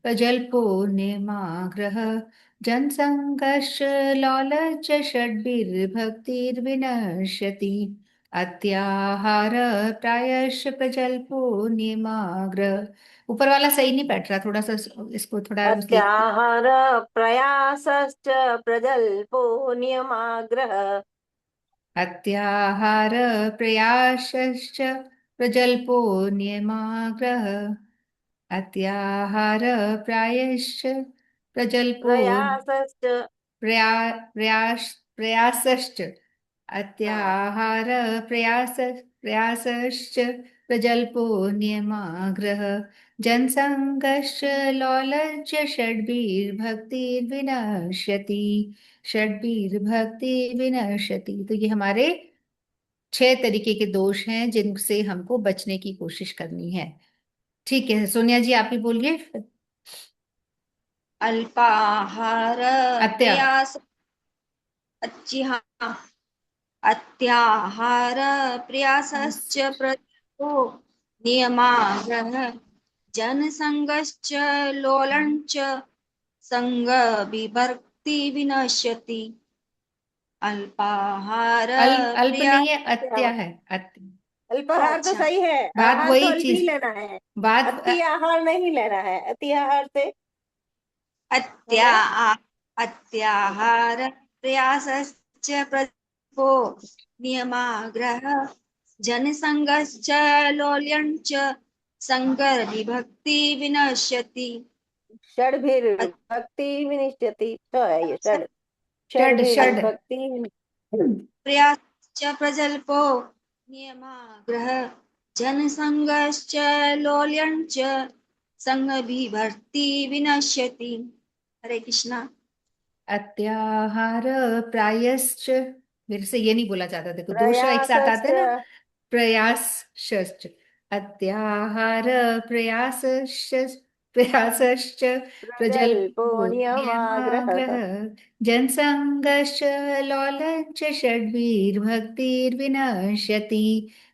प्रजल्पो निमाग्रह जनसङ्गश्च लौलच्य षड्भिर्भक्तिर्विनश्यति अत्याहार प्रायश्च प्रजल्पो निमाग्रह। ऊपर वाला सही नहीं बैठ रहा, थोड़ा सा इसको थोड़ा स्लिप। अत्याहार प्रयासश्च प्रजल्पो नियमाग्रह। अत्याहार प्रयासश्च प्रजल्पो नियमाग्रह अत्याहार प्रायश्च प्रजल्पो प्रयासश्च प्रयासश्च हाँ, अत्याहार प्रयासश्च प्रजल्पो नियमाग्रह जनसङ्गश्च लौलज्य षड्भिर्भक्तिर्विनश्यति षड्भिर्भक्तिर्विनश्यति। तो ये हमारे 6 तरीके के दोष हैं जिनसे हमको बचने की कोशिश करनी है। ठीक है सोनिया जी, आप ही बोलिए। अल्पाहार अत्या प्रयास अच्छी हाँ अत्याहार प्रयासश्च प्रतो नियमाग्रह जनसंगश्च लोलञ्च संग विभक्ति विनश्यति अल्पाहार अल्प नहीं है, प्रयास। अत्या है। अल्पाहार तो अच्छा सही है, बात आहार तो वही अल्प ही चीज, लेना है। बात अति आहार नहीं लेना है, अति आहार से अत्या होगा। अत्याहार प्रयासश्च प्रतो नियमाग्रह जनसंगश्च लोल्यञ्च संगर्विभक्ति विनश्यति षड्भिर भक्ति विनिश्यति, तो है ये षड, षड षड्भिर षड भक्ति प्रयासश्च प्रजल्पो नियमाग्रह जनसंगश्च लोल्यञ्च संगविभक्ति विनश्यति। हरे कृष्णा। अत्याहार प्रायश्च, मेरे से ये नहीं बोला जाता, देखो दोष एक साथ आते प्रयासश्च हैं ना। प्रयास शश्च अत्याहार प्रयासश्च प्रयासश्च प्रजल्पो प्रजल्पो नियमाग्रह। नियमाग्रह जनसंगश्च लौलञ्च षड्भिर्भक्तिर्विनश्यति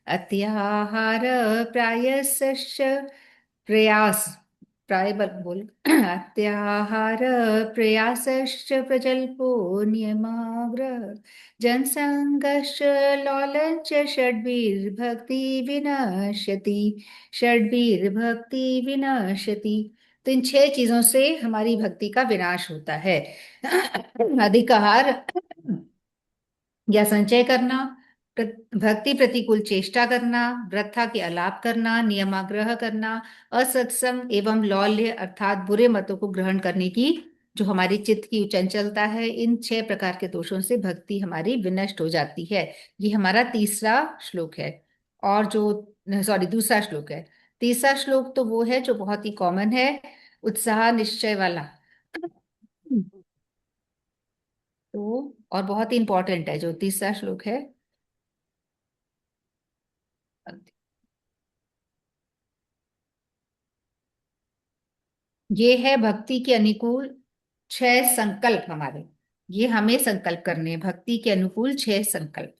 अत्याहार प्रायसश्च प्रयास बोल अत्याहार प्रयासश्च प्रजल्पो नियमाग्रह जनसंगश्च लौलञ्च षड्भिर्भक्ति विनश्यति षड्भिर्भक्ति विनश्यति। तो इन 6 चीजों से हमारी भक्ति का विनाश होता है। अधिक आहार या संचय करना, भक्ति प्रतिकूल चेष्टा करना, वृथा के आलाप करना, नियमाग्रह करना, असत्संग एवं लौल्य अर्थात बुरे मतों को ग्रहण करने की जो हमारी चित्त की चंचलता है, इन 6 प्रकार के दोषों से भक्ति हमारी विनष्ट हो जाती है। ये हमारा तीसरा श्लोक है। और जो सॉरी दूसरा श्लोक है। तीसरा श्लोक तो वो है जो बहुत ही कॉमन है, उत्साह निश्चय वाला। तो और बहुत ही इंपॉर्टेंट है जो तीसरा श्लोक है। ये है भक्ति के अनुकूल 6 संकल्प हमारे। ये हमें संकल्प करने हैं, भक्ति के अनुकूल 6 संकल्प।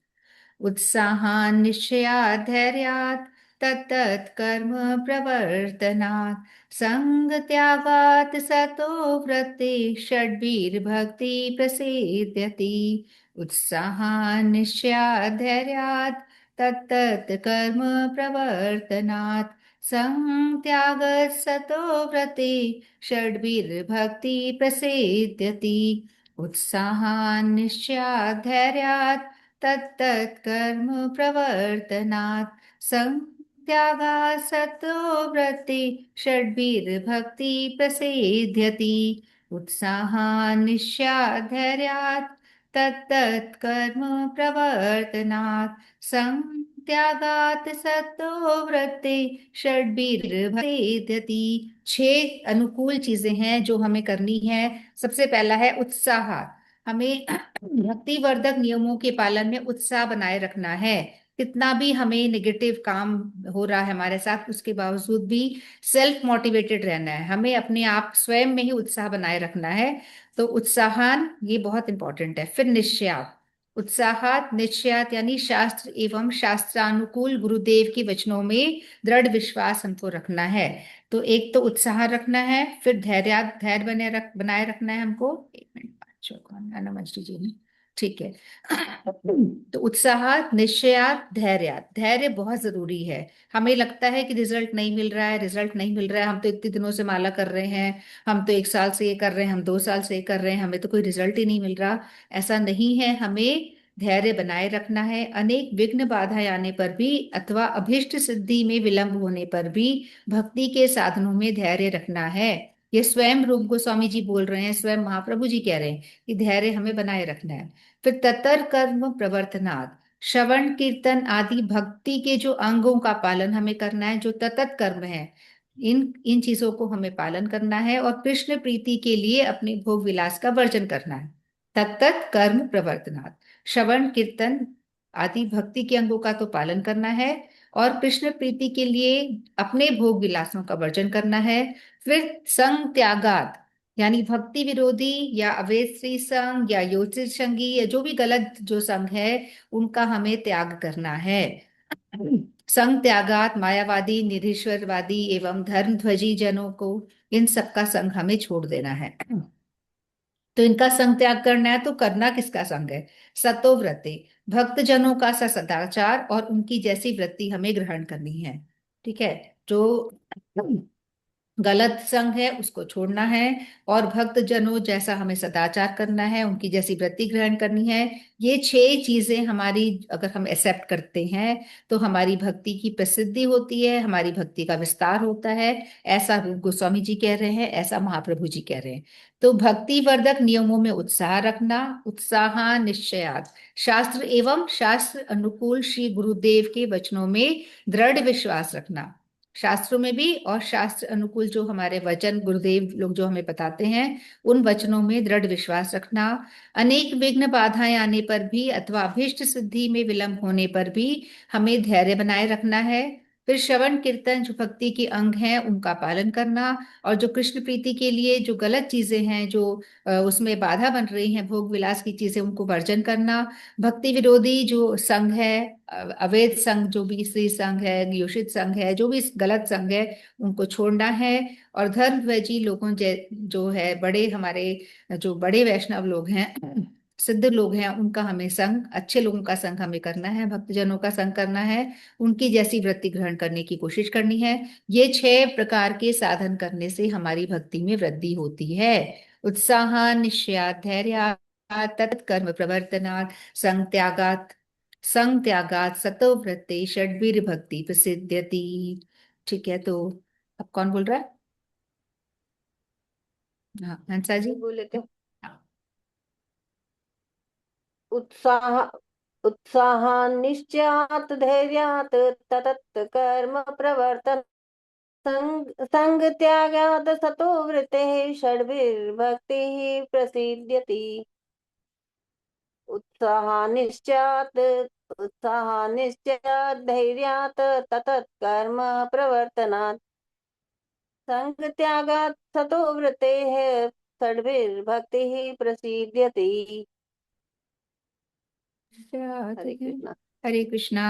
उत्साहान् निश्चयात् धैर्यात् तत्तत् कर्म प्रवर्तनात् संग त्यागात् सतो वृत्ति षड्भिर्भक्ति प्रसीद्यति उत्साहान् निश्चयात् धैर्यात् तत्तत् कर्म प्रवर्तनात् संग त्यागात् सतो वृत्ति षड्भिर्भक्ति प्रसीद्यति उत्साहान् निश्चयात् धैर्यात् तत्तत् कर्म प्रवर्तनात् संत्यागात् सतो वृत्ति षड्भिर्भक्ति प्रसीद्यति उत्साहान् निश्चयात् धैर्यात् तत्तत् कर्म प्रवर्तनात् संत्यागात् सतो वृत्ति षड्भिर्भक्ति। 6 अनुकूल चीजें हैं जो हमें करनी है। सबसे पहला है उत्साह। हमें भक्ति वर्धक नियमों के पालन में उत्साह बनाए रखना है। कितना भी हमें नेगेटिव काम हो रहा है हमारे साथ, उसके बावजूद भी सेल्फ मोटिवेटेड रहना है, हमें अपने आप स्वयं में ही उत्साह बनाए रखना है। तो उत्साहन ये बहुत इंपॉर्टेंट है। फिर निश्चयात, उत्साहात निश्चयात यानी शास्त्र एवं शास्त्रानुकूल गुरुदेव के वचनों में दृढ़ विश्वास हमको रखना है। तो एक तो उत्साह रखना है, फिर धैर्य बनाए रखना है हमको। एक मिनट, नमस्ते जी ने, ठीक है। तो उत्साह निश्चयात धैर्यात, धैर्य बहुत जरूरी है। हमें लगता है कि रिजल्ट नहीं मिल रहा है, रिजल्ट नहीं मिल रहा है, हम तो इतने दिनों से माला कर रहे हैं, हम तो 1 साल से ये कर रहे हैं, हम 2 साल से ये कर रहे हैं, हमें तो कोई रिजल्ट ही नहीं मिल रहा। ऐसा नहीं है, हमें धैर्य बनाए रखना है। अनेक विघ्न बाधाएं आने पर भी अथवा अभिष्ट सिद्धि में विलंब होने पर भी भक्ति के साधनों में धैर्य रखना है। ये स्वयं रूप गोस्वामी जी बोल रहे हैं, स्वयं महाप्रभु जी कह रहे हैं कि धैर्य हमें बनाए रखना है। फिर ततर कर्म प्रवर्तनात्, श्रवण कीर्तन आदि भक्ति के जो अंगों का पालन हमें करना है, जो ततत कर्म है, इन इन चीजों को हमें पालन करना है। और कृष्ण प्रीति के लिए अपने भोग विलास का वर्जन करना है। तत्त कर्म प्रवर्तनात्, श्रवण कीर्तन आदि भक्ति के अंगों का तो पालन करना है, और कृष्ण प्रीति के लिए अपने भोग विलासों का वर्जन करना है। फिर संग त्यागात यानी भक्ति विरोधी या अवैध स्त्री संग या योचित संगी या जो भी गलत जो संग है, उनका हमें त्याग करना है। संग त्यागात मायावादी निरीश्वरवादी एवं धर्मध्वजी जनों को, इन सबका संग हमें छोड़ देना है। तो इनका संग त्याग करना है, तो करना किसका संग है? सतो व्रते, भक्त जनों का सा सदाचार और उनकी जैसी वृत्ति हमें ग्रहण करनी है। ठीक है, जो गलत संग है उसको छोड़ना है, और भक्त जनों जैसा हमें सदाचार करना है, उनकी जैसी वृत्ति ग्रहण करनी है। ये 6 चीजें हमारी अगर हम एक्सेप्ट करते हैं तो हमारी भक्ति की प्रसिद्धि होती है, हमारी भक्ति का विस्तार होता है। ऐसा रूप गोस्वामी जी कह रहे हैं, ऐसा महाप्रभु जी कह रहे हैं। तो भक्ति वर्धक नियमों में उत्साह रखना, उत्साह निश्चयात, शास्त्र एवं शास्त्र अनुकूल श्री गुरुदेव के वचनों में दृढ़ विश्वास रखना, शास्त्रों में भी और शास्त्र अनुकूल जो हमारे वचन गुरुदेव लोग जो हमें बताते हैं, उन वचनों में दृढ़ विश्वास रखना। अनेक विघ्न बाधाएं आने पर भी अथवा अभीष्ट सिद्धि में विलंब होने पर भी हमें धैर्य बनाए रखना है। फिर श्रवण कीर्तन जो भक्ति के अंग हैं उनका पालन करना, और जो कृष्ण प्रीति के लिए जो गलत चीजें हैं, जो उसमें बाधा बन रही हैं, भोग विलास की चीजें, उनको वर्जन करना। भक्ति विरोधी जो संघ है, अवैध संघ जो भी स्त्री संघ है, योषित संघ है, जो भी गलत संघ है, उनको छोड़ना है। और धर्मध्वजी लोगों जो है, बड़े हमारे जो बड़े वैष्णव लोग हैं, सिद्ध लोग हैं, उनका हमें संग, अच्छे लोगों का संग हमें करना है, भक्तजनों का संग करना है, उनकी जैसी वृत्ति ग्रहण करने की कोशिश करनी है। ये 6 प्रकार के साधन करने से हमारी भक्ति में वृद्धि होती है। उत्साह निश्चयात धैर्य तत्कर्म प्रवर्तनात् संग त्यागात्, संग त्यागात् सतो व्रते षड्वीर भक्ति प्रसिद्ध्यति। ठीक है, तो अब कौन बोल रहा है? हाँ, हंसा जी। बोल लेते हैं। हाँ। उत्साह उत्साहान्निश्चयात् धैर्यात् ततत् कर्म प्रवर्तन संग त्यागात् सतो वृत्तेः षड्भिर्भक्तिः प्रसिद्ध्यति। उत्साहान्निश्चयात् उत्साहान्निश्चयात् धैर्यात् ततत् कर्म प्रवर्तनात् संग त्यागात् सतो वृत्तेः षड्भिर्भक्तिः प्रसिद्ध्यति। हरे कृष्णा। हरे कृष्णा।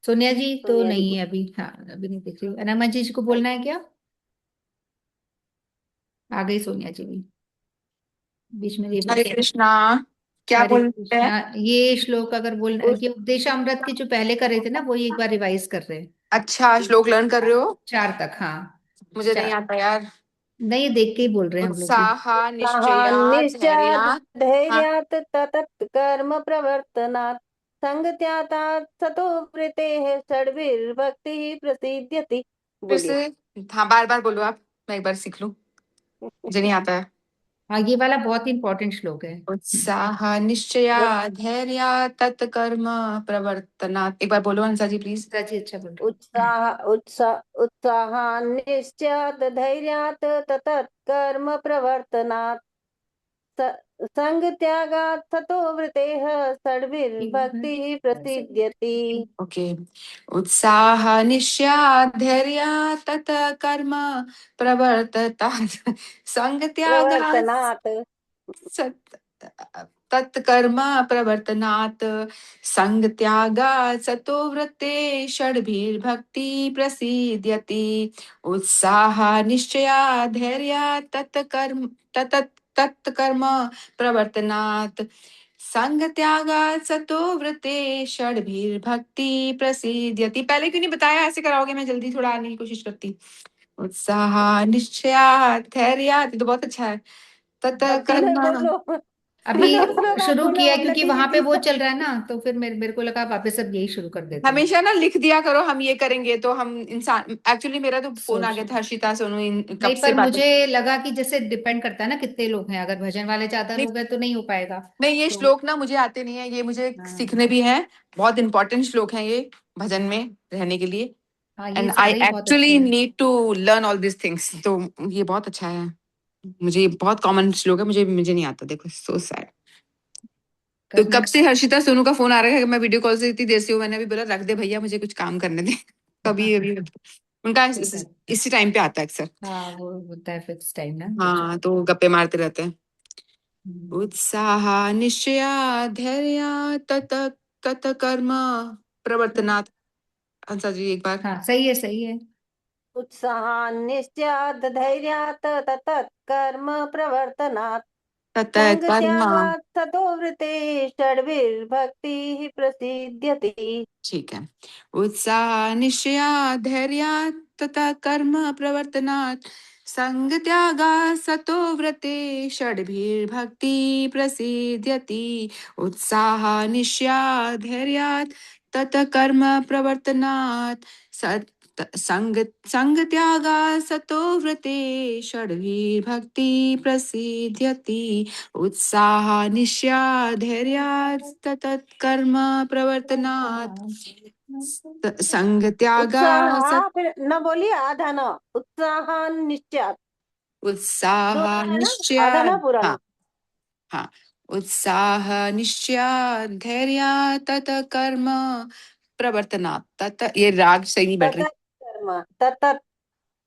सोनिया जी तो सोनिया जी नहीं है अभी, हाँ अभी नहीं दिख रही। अनमा जी को बोलना है क्या? आ गई सोनिया जी भी, बीच में ये हरे कृष्णा। क्या हरे बोल रहे हैं? कृष्णा। ये श्लोक अगर बोलना, उस ये उपदेशामृत के जो पहले कर रहे थे ना, वो एक बार रिवाइज कर रहे हैं। अच्छा, श्लोक लर्न कर रहे हो? 4 तक, हाँ। मुझे नहीं 4 आता यार। नहीं, देख के ही बोल रहे हैं हम लोग भी। उत्साह निश्चयात् उत्साहान्निश्चयात् धैर्यात्। हाँ, धैर्यात् ततत् कर्म प्रवर्तनात् संग त्यागात् सतो वृत्तेः षड्भिर्भक्तिः प्रसिद्ध्यति। फिर बोलिए। से। हाँ, बार बार बोलो आप, मैं एक बार सीख लूं, मुझे नहीं आता है। हाँ, ये वाला बहुत इंपॉर्टेंट श्लोक है। उत्साह निश्चयात् धैर्यात् तत्कर्म प्रवर्तनात्। एक बार बोलो हंसा जी प्लीज। राजी अच्छा बोल रहे हैं। उत्साहान्निश्चयात् धैर्यात् ततत् कर्म प्रवर्तनात् संग त्यागात् ततो वृतेः षड्भिर्भक्तिः प्रसिद्ध्यति। ओके। उत्साह निश्चयाधैर्य तत कर्म प्रवर्तता संग त्यागा प्रवर्तनात् सत तत्कर्म प्रवर्तनात् संग त्यागा सतो वृत्ते षड्भिर्भक्ति प्रसीद्यति। उत्साह निश्चया धैर्य तत्कर्म तत्कर्म प्रवर्तनात् संग त्यागा सतो वृत्ते षड्भिर्भक्ति प्रसीद्यति। पहले क्यों नहीं बताया? ऐसे कराओगे, मैं जल्दी थोड़ा आने की कोशिश करती। उत्साह निश्चया धैर्य, ये तो बहुत अच्छा है। तत तीनों कर्म बोलो। अभी तीनों श्लोक आप शुरू बोलो, किया है वरना क्योंकि वहां पे वो चल रहा है ना, तो फिर मेरे को लगा वापस अब यही शुरू कर देते हैं। हमेशा ना लिख दिया करो, हम ये करेंगे तो हम इंसान। एक्चुअली मेरा तो फोन आ गया सोच था, हर्षिता सोनू कब नहीं, से पर बात। मुझे लगा कि जैसे डिपेंड करता है ना कितने लोग हैं, अगर भजन वाले ज्यादा नहीं, लोग हैं तो नहीं हो पाएगा। नहीं, ये तो श्लोक ना मुझे आते नहीं है, ये मुझे हाँ, सीखने भी हैं। बहुत इंपॉर्टेंट श्लोक हैं ये भजन में रहने के लिए। हाँ, ये एंड आई सारे ही बहुत अच्छे एक्चुअली हैं। Need to learn all this things, तो ये बहुत अच्छा है। मुझे ये बहुत कॉमन श्लोक है, मुझे नहीं आता। देखो, सो सैड। तो करना कब से हर्षिता सोनू का फोन आ रहा है, मैं वीडियो कॉल से इतनी देर से हूँ। मैंने अभी बोला रख दे भैया, मुझे कुछ काम करने दे। कभी अभी उनका कोई बात। इसी टाइम पे आता है अक्सर। हाँ, वो होता है फिक्स टाइम ना कुछ। हाँ, तो गप्पे मारते रहते हैं। हम्म, उत्साह निश्चया धैर्य तत तत कर्म प्रवर्तनात्। अंसा जी एक बार। हाँ, सही है, सही है। उत्साहान्निश्चात् धैर्यात् ततत् कर्म प्रवर्तनात् तत संग कर्म। त्यागात् ततो वृते षड्भिर्भक्तिः प्रसिद्ध्यति। ठीक है। उत्साह निश्चया धैर्य तथा कर्म प्रवर्तनात् संग त्यागा सतो व्रते षड्भिर्भक्ति प्रसीद्यति। उत्साह निश्चया धैर्यात् तत कर्म प्रवर्तनात् संग संग त्यागा सतो व्रते षड्भिर्भक्ति प्रसीद्यति। उत्साह निश्चया धैर्यात् ततत् कर्म प्रवर्तनात् संग त्यागा उत्साह फिर न बोलिए, आधा न, उत्साहान्निश्चात्। उत्साह दोनों है ना, निश्चय। आधा ना पूरा हाँ, ना। हाँ। उत्साह निश्चय धैर्य तत कर्म प्रवर्तनात्। तत, ये राग सही नहीं बैठ रही। ततत् कर्म, ततत्,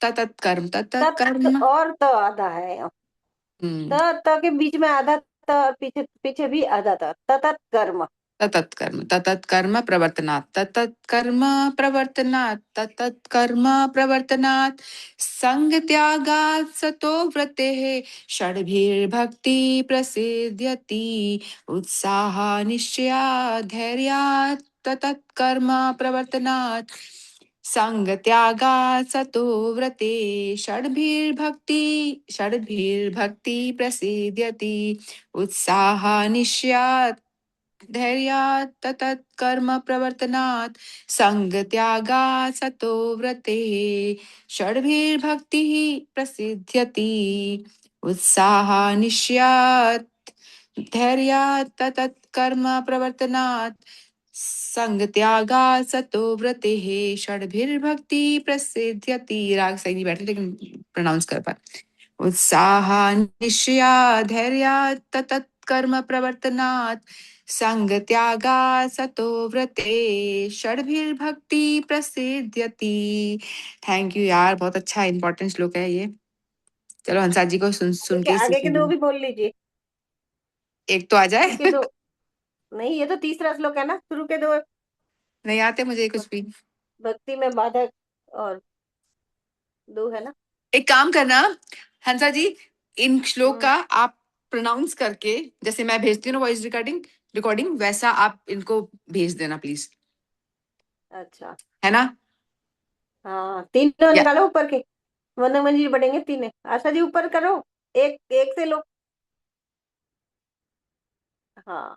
ततत् कर्म, तत तत् कर्म। और त आधा है। हम्म। त के बीच में आधा त, और पीछे पीछे भी आधा त, ततत् कर्म। ततत् कर्म प्रवर्तनात्, ततत् कर्म प्रवर्तनात्, ततत् कर्म प्रवर्तनात् संग त्यागात् सतो व्रतेः षड्भिर्भक्ति प्रसिद्ध्यति। उत्साह निश्चया धैर्यात् ततत् कर्म प्रवर्तनात् संग त्यागात् सतो व्रते षड्भिर्भक्ति प्रसिद्ध्यति। उत्साह निश्चयात् धैर्यात् ततत् कर्म प्रवर्तनात् संग त्यागात् सतो व्रते षड्भिर्भक्तिः प्रसिद्ध्यति। उत्साह निश्चयात् धैर्यात् ततत् कर्म प्रवर्तनात् संग त्यागात् सतो व्रतेः षड्भिर्भक्ति प्रसिद्ध्यति। राग सही नहीं बैठे लेकिन प्रोनाउंस कर पा। उत्साह निश्चया धैर्यात् ततत् कर्म प्रवर्तनात् संग त्यागा सतो व्रते षड्भिर्भक्ति प्रसिद्ध्यति। थैंक यू यार, बहुत अच्छा इंपॉर्टेंट श्लोक है ये। चलो हंसा जी को सुन सुन के ही आगे के दो सीखेंगे। भी बोल लीजिए। एक तो आ शुरू के जाए। दो, नहीं ये तो तीसरा श्लोक है ना, शुरू के दो। नहीं आते मुझे कुछ भी। भक्ति में बाधक और दो है ना। एक काम करना हंसा जी, इन श्लोक हम्म, का आप प्रोनाउंस करके, जैसे मैं भेजती हूँ ना वॉइस रिकॉर्डिंग रिकॉर्डिंग, वैसा आप इनको भेज देना प्लीज। अच्छा। है ना? हाँ, तीनों या निकालो ऊपर के, वरना मंजिल बढ़ेंगे तीन। आशा जी ऊपर करो, एक एक से लो। हाँ,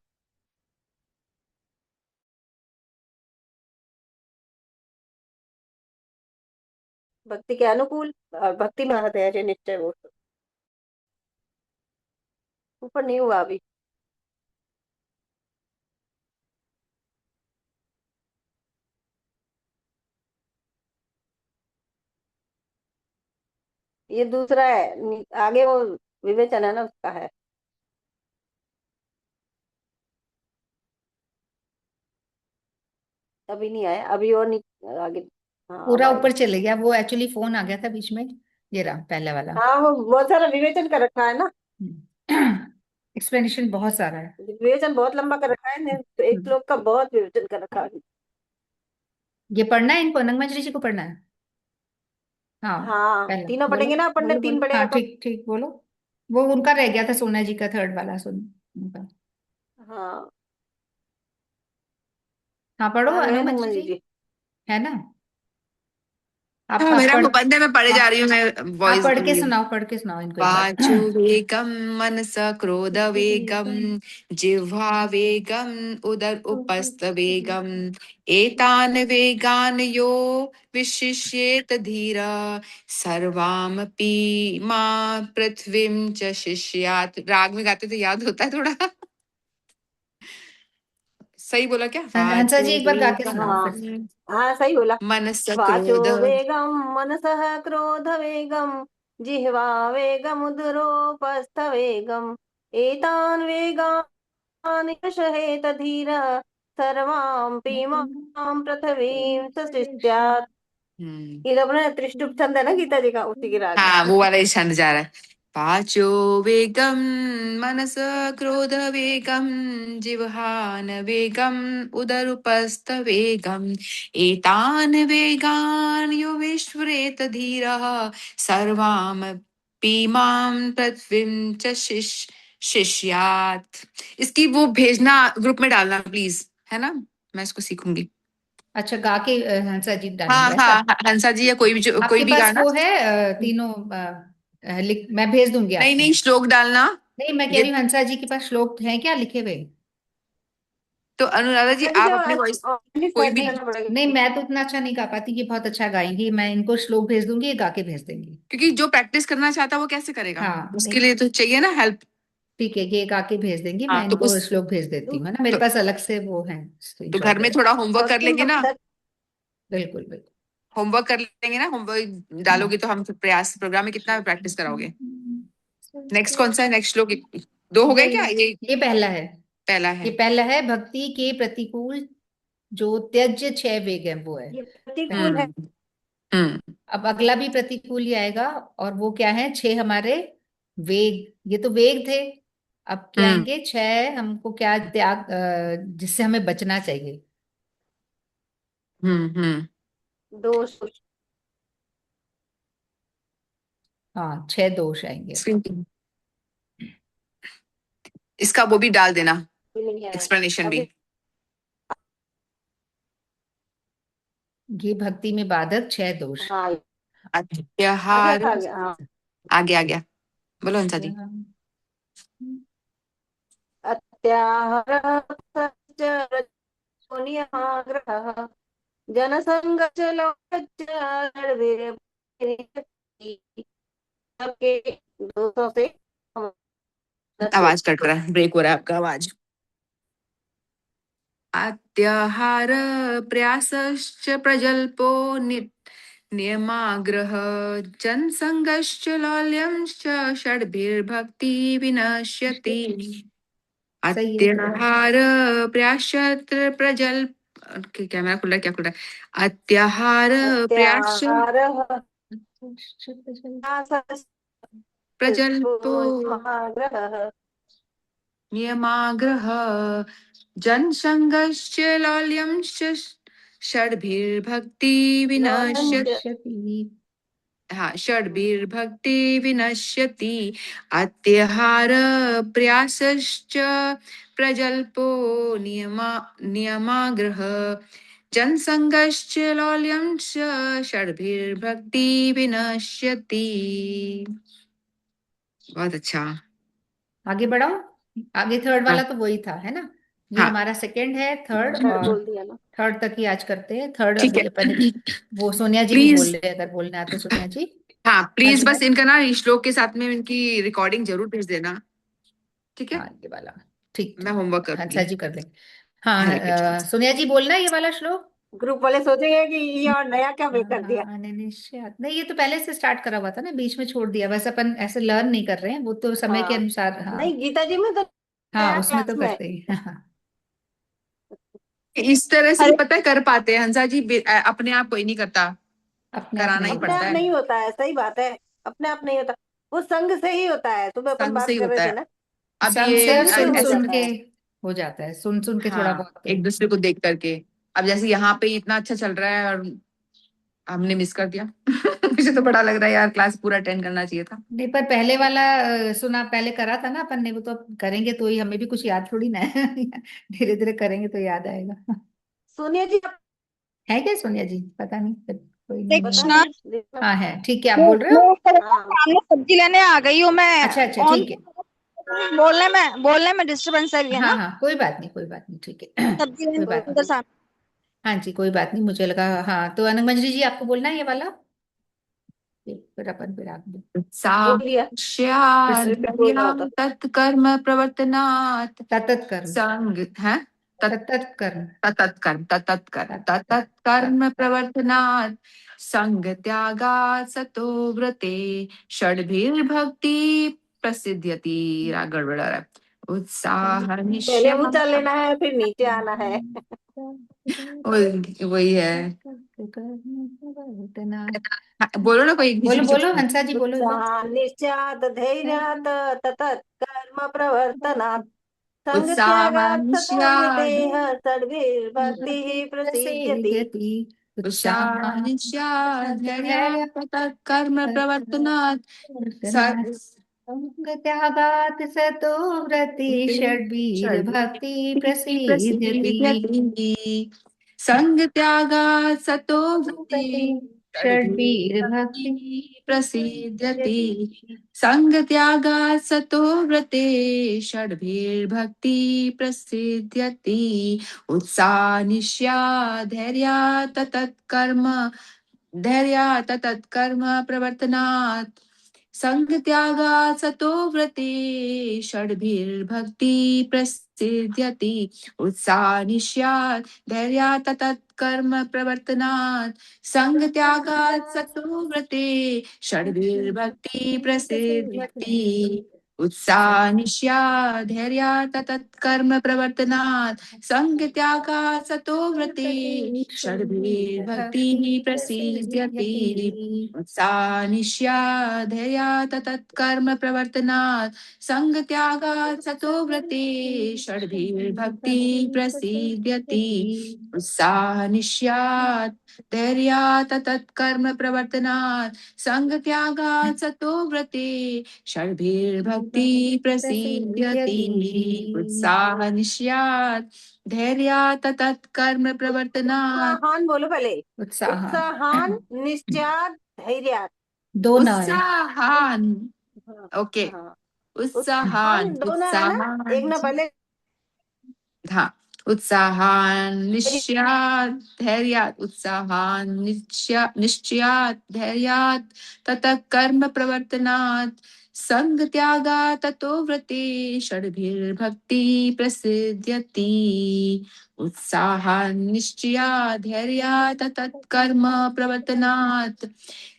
भक्ति के अनुकूल और भक्ति में आते हैं निश्चय वो। ऊपर नहीं हुआ अभी। ये दूसरा है, आगे वो विवेचन है ना, उसका है। अभी नहीं आया, अभी और नहीं आगे। हाँ अब पूरा ऊपर आएगा। चले गया, वो एक्चुअली फोन आ गया था बीच में। ये रहा पहला वाला। हाँ वो बहुत सारा विवेचन कर रखा है ना। एक्सप्लेनेशन बहुत सारा है। विवेचन बहुत लंबा कर रखा है ने, तो एक हम्म। श्लोक का बहुत विवेचन कर रखा है। ये पढ़ना है इनको, नंगमंजरी जी को पढ़ना है। हाँ, हाँ पहला तीनों बोलो। पढ़ेंगे ना, अपन ने बोलो तीन बोलो, पढ़ेगा हाँ तो। ठीक ठीक बोलो। वो उनका रह गया था, सोना जी का थर्ड वाला सुन उनका। हाँ हाँ पढ़ो आ गए अनुमंजरी नंगमंजरी जी। जी। है ना? आप हाँ, आप मेरा पढ़ मुंह बंद है, मैं पढ़े जा रही हूँ, मैं आप वॉइस। पढ़ के सुनाओ इनको एक बार। वाचोवेगं मनस क्रोधवेगं जिह्वावेगं उदर उपस्थवेगं एतान् वेगान् यो विशिष्येत धीर सर्वामपि मां पृथ्वीं च शिष्यात्। राग में गाते तो याद होता है थोड़ा। सही बोला क्या? हंसा जी एक बार गा के सुनाओ फिर से। वाचोवेगं हाँ सही बोला। मनस वाचो क्रोध। वेगम मनसः क्रोध वेगम जिह्वा वेगमुदरोपस्थ वेगम एतान् वेगान् यशहेत धीरः सर्वांपि मां पृथिवीं स शिष्यात्। हम्म। ये तो अपना त्रिशुभ छंद है ना गीता जी का, उसी की राग हाँ, है। वो वाला ही छंद जा रहा है। वाचो वेगम मनस क्रोध वेगम जिह्वान वेगम उदरुपस्थ वेगम एतान वेगान यो विश्वरेत धीरः सर्वामपि मां पृथ्वीं च शिष्यात्। इसकी वो भेजना, ग्रुप में डालना प्लीज, है ना? मैं इसको सीखूंगी। अच्छा गा के हंसा जी हाँ डालेंगे ऐसा? हाँ हाँ, हंसा जी या कोई भी कोई आपके भी पास गाना। वो है तीनों लिख, मैं भेज दूंगी नहीं आपको। नहीं, श्लोक डालना। नहीं, मैं कह ये रही हूँ हंसा जी के पास श्लोक हैं क्या लिखे हुए? तो अनुराधा जी, हाँ जी आप तो अपनी वॉइस कोई सर्च भी, नहीं करना पड़ेगा। नहीं, मैं तो उतना अच्छा नहीं गा पाती, ये बहुत अच्छा गाएंगी, मैं इनको श्लोक भेज दूंगी, ये गा के भेज देंगी। क्योंकि जो प्रैक्टिस करना चाहता है वो कैसे करेगा? हाँ उसके नहीं, लिए तो चाहिए ना हेल्प। ठीक है, ये गा के भेज देंगी, मैं हाँ तो इनको उस श्लोक भेज देती हूँ, है ना, मेरे तो, पास अलग से वो है तो स्क्रीनशॉट घर में वगैरह। थोड़ा होमवर्क कर भक्ति में लेंगे ना। बाधक। बिल्कुल बिल्कुल। होमवर्क कर लेंगे ना, होमवर्क डालोगे तो हम फिर प्रयास प्रोग्राम में कितना प्रैक्टिस कराओगे। नेक्स्ट कौन सा है? नेक्स्ट श्लोक दो हो गए यही, क्या? ये ये पहला है। पहला ये है। पहला है, भक्ति के प्रतिकूल जो त्यज्य छह वेग है वो है ये प्रतिकूल पहला। है। हम्म। हम्म। अब अगला भी प्रतिकूल ही आएगा, और वो क्या है? छह हमारे वेग, ये तो वेग थे। अब क्या हम्म। आएंगे? छह हमको क्या त्याग, जिससे हमें बचना चाहिए। हम्म। दोष। हाँ, छह दोष आएंगे। इसका वो भी डाल देना, नहीं है एक्सप्लेनेशन भी। अभी। ये भक्ति में बाधक छह दोष। हाँ आ गया अत्याहार। आ गया हाँ। आ गया बोलो हंसा जी। अत्याहारः च रजोनियाग्रहः जनसंगश्च सबके दोषों से हम नष्ट हो। आवाज कट रहा है, ब्रेक हो रहा है आपका आवाज। अत्याहार प्रयासश्च प्रजल्पो नियमाग्रह जनसंगश्च लौल्यंश्च षड्भिर्भक्ति विनश्यति। सही है। अत्याहार प्रयासत्र प्रजल्प, क्या मेरा खुल रहा है, क्या खुल रहा है? अत्याहार प्रयास अत्याहारः प्रजल्पो नियमाग्रहः नियमाग्रह जनसंगश्च लौल्यंश्च षड्भिर्भक्ति लौल्यञ्च। विनश्यति। हाँ, षड्भिर्भक्ति विनश्यति। अत्याहार प्रयासश्च प्रजल्पो नियमाग्रह जनसंगश्च लौल्यंश्च षड्भिर्भक्ति विनश्यति। बहुत अच्छा। आगे बढ़ाओ। आगे थर्ड हाँ वाला तो वही था, है ना? ये हाँ, हमारा सेकंड है, थर्ड थर्ड और बोल दिया ना। थर्ड तक ही आज करते हैं। थर्ड ठीक अभी है। अपन, वो सोनिया जी भी बोल प्लीज, रहे हैं, अगर बोलना है तो सोनिया जी हाँ प्लीज आगे बस बढ़ो। इनका ना श्लोक के साथ में इनकी रिकॉर्डिंग जरूर भेज देना। ठीक है, हाँ ये वाला, ठीक मैं ठीक, होमवर्क हंसा करूंगी। जी कर लेंगे। हाँ हरे कृष्ण। सोनिया जी बोलना है ये वाला श्लोक। ग्रुप वाले सोचेंगे कि ये और नया क्या हाँ बे कर दिया। हाँ, निश्चय नहीं, ये तो पहले से स्टार्ट करा हुआ था ना, बीच में छोड़ दिया, बस अपन ऐसे लर्न नहीं कर रहे हैं, वो तो समय के हाँ अनुसार। हाँ नहीं गीता जी में तो हाँ, नया उसमें तो क्लास में। करते ही। हाँ इस तरह से ही अरे पता है कर पाते हैं हंसा जी, अपने आप कोई नहीं करता, अपने आप कराना ही नहीं अपने पड़ता आप करता। है। नहीं होता है, सही बात है। अपने आप नहीं होता, वो संग से ही होता है। सुबह अपन संग से बात ही कर रहे होता थे है। ना, अब संग ये से और संग से सुन हो ऐसे, सुन जाता के है। हो जाता है, सुन सुन के थोड़ा हाँ, बहुत। एक दूसरे को देख करके। अब जैसे यहाँ पे इतना अच्छा चल रहा है और हमने मिस कर दिया। मुझे तो बड़ा लग रहा है यार, क्लास पूरा अटेंड करना चाहिए था। नहीं, पर पहले वाला सुना, पहले करा था ना अपन ने, वो तो अब करेंगे तो ही, हमें भी कुछ याद थोड़ी ना है। धीरे धीरे करेंगे तो याद आएगा। सोनिया जी आप, है क्या सोनिया जी? पता नहीं, पर कोई नहीं पता है। दीक्षना, नहीं, देखना। हाँ है, ठीक है, आप मैं बोल रहे हो। मैं हाँ सामने सब्जी लेने आ गई हूँ मैं। अच्छा अच्छा, ऑन ठीक है। बोलने में डिस्टरबेंस आ रही है हाँ ना। हाँ, कोई बात नहीं, कोई बात नहीं, ठीक है। सब्जी कोई लेने कोई बात बात नहीं। उधर नहीं। सामने। हाँ जी, कोई बात नहीं, मुझे लगा। हाँ, तो अनंग जी आपको बोलना है ये वाला, फिर अपन फिर आप बोल दिया, रिपीट बोलना साध्या होता। तत्कर्म प्रवर्तनात् सतत कर्म। संग है, तत् सतत कर्म। तत्कर्म तत्कर्म सतत तत्कर्म प्रवर्तनात् संग त्यागात् सतो व्रते षड्भिर्भक्ति प्रसिद्ध्यति। गड़बड़ आ रहा है। उत्साह पहले निश्चय, ऊंचा लेना है, फिर नीचे आना है। वही है। हाँ, बोलो ना कोई बोलो किसी बोलो से। हंसा जी, बोलो एक बार। उत्साह निश्चात धैर्यात ततत कर्म प्रवर्तनात् संग उत्साह त्यागात् सतो निश्चय, वृतेः षड्भिर्भक्तिः प्रसीद्यति। प्रसेदति उत्साह उत्साह निश्चय धैर्य धैर्य ततः कर्म प्रवर्तनात् संग त्यागात् सतो व्रति षड्वीर भक्ति प्रसीदति। प्रसिद्ध्यति। संग त्यागा सतो वृत्ति षड्वीर भक्ति प्रसिद्ध्यति। प्रसीदति। संग त्यागा सतो व्रते षड्भिर्भक्ति प्रसिद्ध्यति। उत्साह निश्या धैर्या ततत् कर्म, धैर्या ततत् कर्म प्रवर्तनात् संग त्यागा सतो व्रते षड्भिर्भक्ति प्रसिद्ध्यति। उत्साह निश्यात् धैर्या ततत् कर्म प्रवर्तनात् संग त्यागा सतो व्रते षड्भिर्भक्ति प्रसिद्ध्यति। उत्साह निश्यात् धैर्या ततत् कर्म प्रवर्तनात् संग त्यागा सतो व्रते षड्भिर्भक्ति प्रसिद्ध्यति। उत्साह निश्या धैर्या ततत् कर्म प्रवर्तनात् संग त्यागात् सतो व्रते षड्भिर्भक्ति प्रसिद्ध्यति। उत्साह निश्यात् धैर्या ततत् कर्म प्रवर्तनात् संग त्यागात् सतो व्रते षड्भिर्भक्ति प्रसिद्ध्यति। उत्साह निश्यात् धैर्या ततत् कर्म प्रवर्तनात् उत्साहान बोलो पहले। उत्साह। उत्साहान निश्चात धैर्यात। दो न है। उत्साहान, हाँ ओके, हाँ, उत्साहान उत्साहान दो ना है ना, उत्साहान, एक ना पहले। हाँ, उत्साहान निश्चयात् धैर्यात्, उत्साहान निश्चयात् धैर्यात् ततः कर्म प्रवर्तनात् संग त्यागा ततो व्रते षड्भिर्भक्ति प्रसिद्ध्यति। उत्साहान निश्चयात् धैर्यात् ततः कर्म प्रवर्तनात्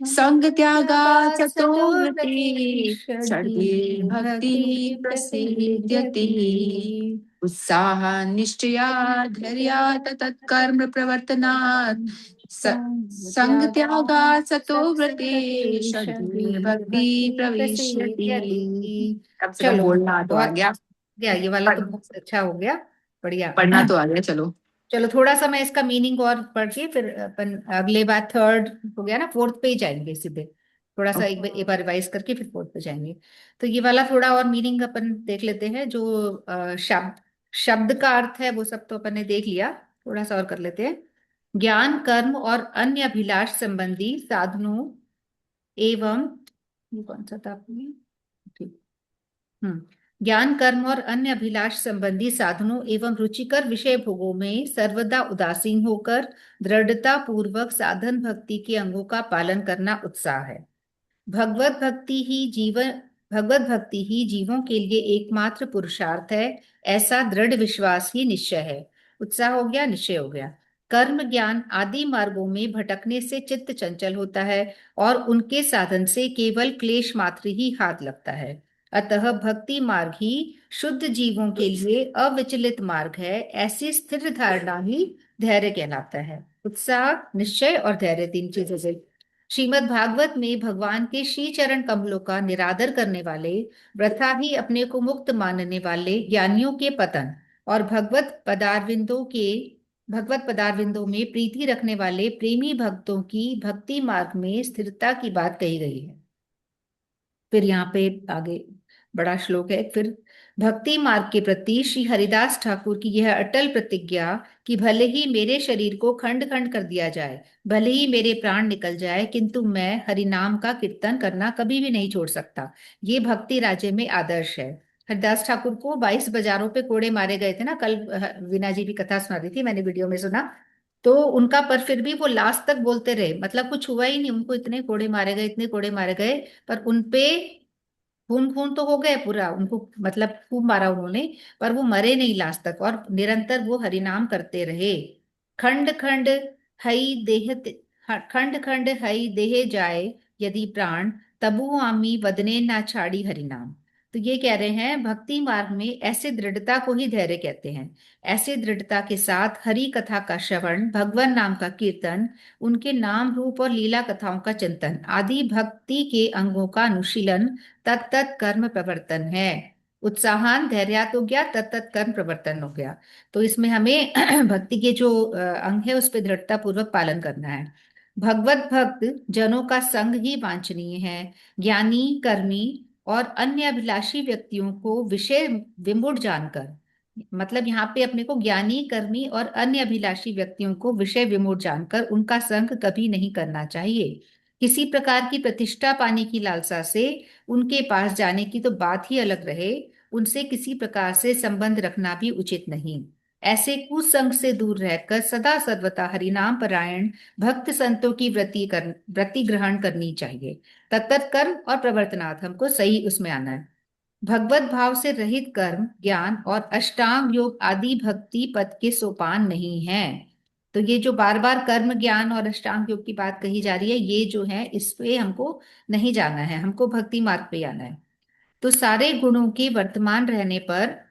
संग त्यागा सतो व्रते षड्भिर्भक्ति प्रसिद्ध्यति। उत्साह निश्चया धैर्या ततत् कर्म प्रवर्तनात् संग त्यागा सतो व्रते षड्भिर्भक्ति प्रविशति। कम से कम चलो, बोलना तो आ बहुत गया, गया ये वाला, तो बहुत अच्छा हो गया, बढ़िया। पढ़ना तो आ गया। चलो चलो, थोड़ा सा मैं इसका मीनिंग और पढ़ के फिर अपन अगले बार, थर्ड हो गया ना, फोर्थ पे ही जाएंगे सीधे। थोड़ा सा एक बार रिवाइज करके फिर फोर्थ पे जाएंगे। तो ये वाला थोड़ा और मीनिंग अपन देख लेते हैं, जो शब्द शब्द का अर्थ है वो सब तो अपन ने देख लिया, थोड़ा सा और कर लेते हैं। ज्ञान, कर्म और अन्य अभिलाष संबंधी साधनों एवं, ये कौन सा था आपने? ठीक। ज्ञान, कर्म और अन्य अभिलाष संबंधी साधनों एवं रुचिकर विषय भोगों में सर्वदा उदासीन होकर दृढ़ता पूर्वक साधन भक्ति के अंगों का पालन करना उत्साह है। भगवत भक्ति ही जीवन भगवत भक्ति ही जीवों के लिए एकमात्र पुरुषार्थ है, ऐसा दृढ़ विश्वास ही निश्चय है। उत्साह हो गया, निश्चय हो गया। कर्म, ज्ञान आदि मार्गों में भटकने से चित्त चंचल होता है और उनके साधन से केवल क्लेश मात्र ही हाथ लगता है। अतः भक्ति मार्ग ही शुद्ध जीवों के लिए अविचलित मार्ग है। ऐसी स्थिर धारणा ही धैर्य कहलाता है। उत्साह, निश्चय और धैर्य, तीन चीजें से। श्रीमद् भागवत में भगवान के श्री चरण कमलों का निरादर करने वाले, वृथा ही अपने को मुक्त मानने वाले ज्ञानियों के पतन और भगवत पदारविंदों में प्रीति रखने वाले प्रेमी भक्तों की भक्ति मार्ग में स्थिरता की बात कही गई है। फिर यहाँ पे आगे बड़ा श्लोक है। फिर भक्ति मार्ग के प्रति श्री हरिदास ठाकुर की यह अटल प्रतिज्ञा कि भले ही मेरे शरीर को खंड खंड कर दिया जाए, भले ही मेरे प्राण निकल जाए, किंतु मैं हरिनाम का कीर्तन करना कभी भी नहीं छोड़ सकता, ये भक्ति राज्य में आदर्श है। हरिदास ठाकुर को 22 बाजारों पे कोड़े मारे गए थे ना, कल वीना जी भी कथा सुना रही थी, मैंने वीडियो में सुना। तो उनका, पर फिर भी वो लास्ट तक बोलते रहे, मतलब कुछ हुआ ही नहीं, उनको इतने कोड़े मारे गए, इतने कोड़े मारे गए, पर उनपे खून खून तो हो गए पूरा, उनको मतलब खूब मारा उन्होंने, पर वो मरे नहीं लास्ट तक, और निरंतर वो हरिनाम करते रहे। खंड खंड हई देह खंड खंड हई देह जाए यदि प्राण, तबु आमी वदने ना छाड़ी हरिनाम। तो ये कह रहे हैं भक्ति मार्ग में ऐसे दृढ़ता को ही धैर्य कहते हैं। ऐसे दृढ़ता के साथ हरि कथा का श्रवण, भगवान नाम का कीर्तन, उनके नाम रूप और लीला कथाओं का चिंतन आदि भक्ति के अंगों का अनुशीलन तत्त कर्म प्रवर्तन है। उत्साहान धैर्यात हो गया, तत्त कर्म प्रवर्तन हो गया। तो इसमें हमें भक्ति के जो अंग है उस पर दृढ़ता पूर्वक पालन करना है। भगवत भक्त जनों का संग ही वांछनीय है। ज्ञानी, कर्मी और अन्य अभिलाषी व्यक्तियों को विषय विमूढ़ जानकर, मतलब यहाँ पे अपने को ज्ञानी, कर्मी और अन्य अभिलाषी व्यक्तियों को विषय विमूढ़ जानकर उनका संग कभी नहीं करना चाहिए। किसी प्रकार की प्रतिष्ठा पाने की लालसा से उनके पास जाने की तो बात ही अलग रहे, उनसे किसी प्रकार से संबंध रखना भी उचित नहीं। ऐसे कुसंग से दूर रहकर सदा सर्वदा हरिनाम परायण भक्त संतों की व्रति ग्रहण करनी चाहिए। तत्त कर्म और प्रवर्तनाथ, हमको सही उसमें आना है। भगवत भाव से रहित कर्म, ज्ञान और अष्टांग योग आदि भक्ति पद के सोपान नहीं है। तो ये जो बार बार कर्म, ज्ञान और अष्टांग योग की बात कही जा रही है, ये जो है इस पे हमको नहीं जाना है, हमको भक्ति मार्ग पे आना है। तो सारे गुणों के वर्तमान रहने पर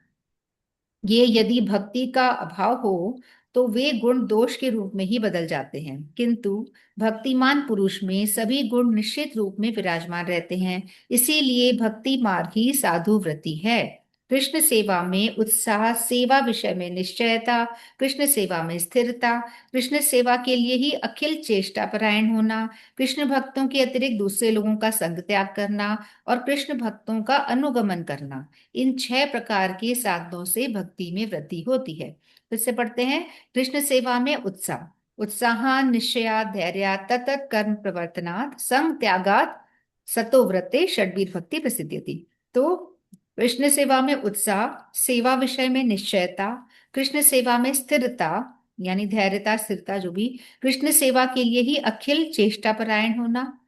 ये यदि भक्ति का अभाव हो तो वे गुण दोष के रूप में ही बदल जाते हैं, किंतु भक्तिमान पुरुष में सभी गुण निश्चित रूप में विराजमान रहते हैं। इसीलिए भक्ति मार्ग ही साधु व्रति है। कृष्ण सेवा में उत्साह, सेवा विषय में निश्चयता, कृष्ण सेवा में स्थिरता, कृष्ण सेवा के लिए ही अखिल चेष्टा परायण होना, कृष्ण भक्तों के अतिरिक्त दूसरे लोगों का संग त्याग करना और कृष्ण भक्तों का अनुगमन करना, इन 6 प्रकार के साधनों से भक्ति में वृद्धि होती है। फिर से पढ़ते हैं। कृष्ण सेवा में उत्साह, उत्साहा निश्चया धैर्या ततत कर्म प्रवर्तनात् संग त्यागात सतो व्रते षड्वीर भक्ति प्रसिद्ध्यति। तो कृष्ण सेवा में उत्साह, सेवा विषय में निश्चयता, कृष्ण सेवा में स्थिरता यानी धैर्यता, स्थिरता जो भी, कृष्ण सेवा के लिए ही अखिल चेष्टा परायण होना,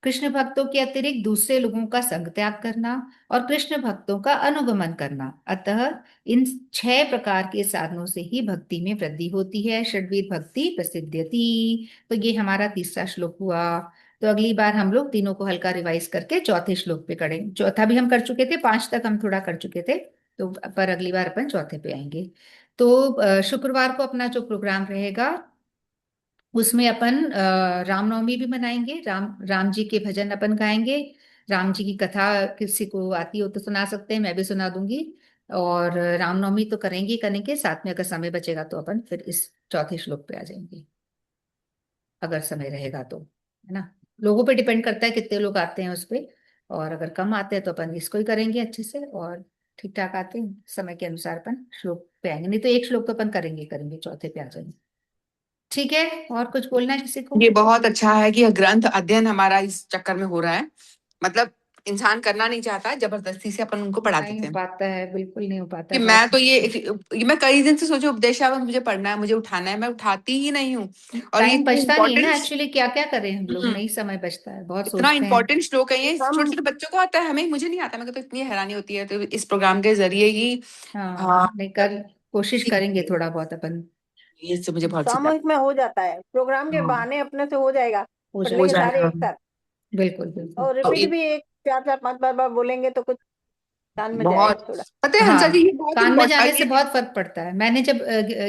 कृष्ण भक्तों के अतिरिक्त दूसरे लोगों का संग त्याग करना और कृष्ण भक्तों का अनुगमन करना। अतः इन 6 प्रकार के साधनों से ही भक्ति में वृद्धि होती है। षड्वीर भक्ति प्रसिद्ध्यति। तो ये हमारा तीसरा श्लोक हुआ। तो अगली बार हम लोग तीनों को हल्का रिवाइज करके चौथे श्लोक पे करेंगे। चौथा भी हम कर चुके थे, 5 तक हम थोड़ा कर चुके थे, तो पर अगली बार अपन चौथे पे आएंगे। तो शुक्रवार को अपना जो प्रोग्राम रहेगा उसमें अपन रामनवमी भी मनाएंगे। राम जी के भजन अपन गाएंगे। राम जी की कथा किसी को आती हो तो सुना सकते हैं, मैं भी सुना दूंगी। और रामनवमी तो करेंगे ही करेंगे, साथ में अगर समय बचेगा तो अपन फिर इस चौथे श्लोक पे आ जाएंगे, अगर समय रहेगा तो, है ना। लोगों पे डिपेंड करता है कितने लोग आते हैं उस पे, और अगर कम आते हैं तो अपन इसको ही करेंगे अच्छे से, और ठीक ठाक आते हैं समय के अनुसार अपन श्लोक पे आएंगे। नहीं तो एक श्लोक तो अपन करेंगे करेंगे, चौथे पे आ जाएंगे। ठीक है, और कुछ बोलना है किसी को? ये बहुत अच्छा है कि यह ग्रंथ अध्ययन हमारा इस चक्कर में हो रहा है। मतलब इंसान करना नहीं चाहता, जबरदस्ती से अपन उनको पढ़ा नहीं देते हो हैं पाता है, बिल्कुल नहीं हो पाता कि है। मैं तो ये मैं कई दिन से सोचे उपदेशावत मुझे पढ़ना है, मुझे उठाना है, मैं उठाती ही नहीं हूँ। और ये टाइम बचता नहीं है ना, इम्पोर्टेंट, एक्चुअली क्या क्या करें हम लोग, नहीं समय बचता है, बहुत इतना सोचते हैं। इम्पोर्टेंट श्लोक है ये। छोटे हम छोटे बच्चों को आता है, हमें मुझे नहीं आता। मेरे को तो इतनी हैरानी होती है। तो इस प्रोग्राम के जरिए ही हाँ, नहीं कर, कोशिश सीख करेंगे गए। थोड़ा बहुत अपन। ये से मुझे बहुत सीखा। सामूहिक में हो जाता है, प्रोग्राम के हाँ, बहाने अपने से हो जाएगा, हो पढ़ हो लेंगे जाएगा। सारे जाएगा। एक साथ। बिल्कुल बिल्कुल। और और रिपीट भी एक 4 4 5 बार बार बोलेंगे तो कुछ कान में जाए बहुत। थोड़ा। पता है हंसा हाँ, जी, ये बहुत कान में जाने इम्पोर्टेंट से बहुत फर्क पड़ता है। मैंने जब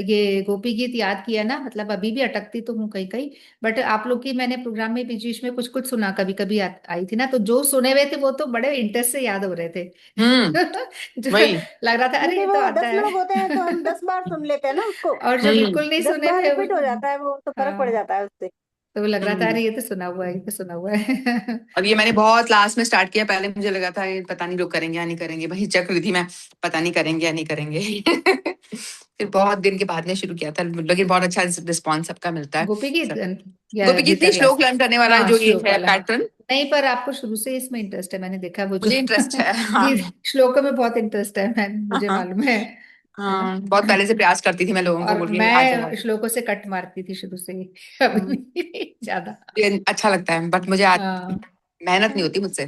ये गोपी गीत याद किया ना, मतलब अभी भी अटकती तो हूँ कहीं कहीं, बट आप लोग की मैंने प्रोग्राम में बीच बीच में कुछ कुछ सुना, कभी कभी आई थी ना, तो जो सुने हुए थे वो तो बड़े इंटरेस्ट से याद हो रहे थे। हम्म। जो वही। लग रहा था अरे क्योंकि ये तो वो आता 10 लोग होते हैं तो है। हम 10 बार सुन लेते हैं ना उसको। और जो हम्म। बिल्कुल नहीं 10 सुने बार हुए रिपीट हो जाता है वो, तो फर्क पड़ हाँ, जाता है उससे। तो वो लग रहा था हम्म। अरे ये तो सुना हुआ है, ये तो सुना हुआ है। अब ये मैंने बहुत लास्ट में स्टार्ट किया, पहले मुझे लगा था ये पता नहीं लोग करेंगे या नहीं करेंगे, वही चक रही थी मैं, पता नहीं करेंगे या नहीं करेंगे। फिर बहुत दिन के बाद ने शुरू किया था, लेकिन बहुत अच्छा रिस्पॉन्स सबका मिलता है। गोपी गीत सब या गोपी गीत गीता नहीं, क्लास? श्लोक लर्न करने वाला हाँ, जो ये श्लोक है वाला, हाँ। पैटर्न। नहीं, पर आपको शुरू से इसमें इंटरेस्ट है, मैंने देखा वो जो मुझे इंटरेस्ट है, हाँ। गीत श्लोकों में बहुत इंटरेस्ट है, मुझे मालूम है ना। हाँ, बहुत पहले से प्रयास करती थी मैं लोगों को और बोल के आ जाओ आ मैं जाओ। श्लोकों से कट मारती थी शुरू से ही, हम्म, अभी भी ज्यादा। ये अच्छा लगता है, बट मुझे हाँ, मेहनत नहीं होती मुझसे।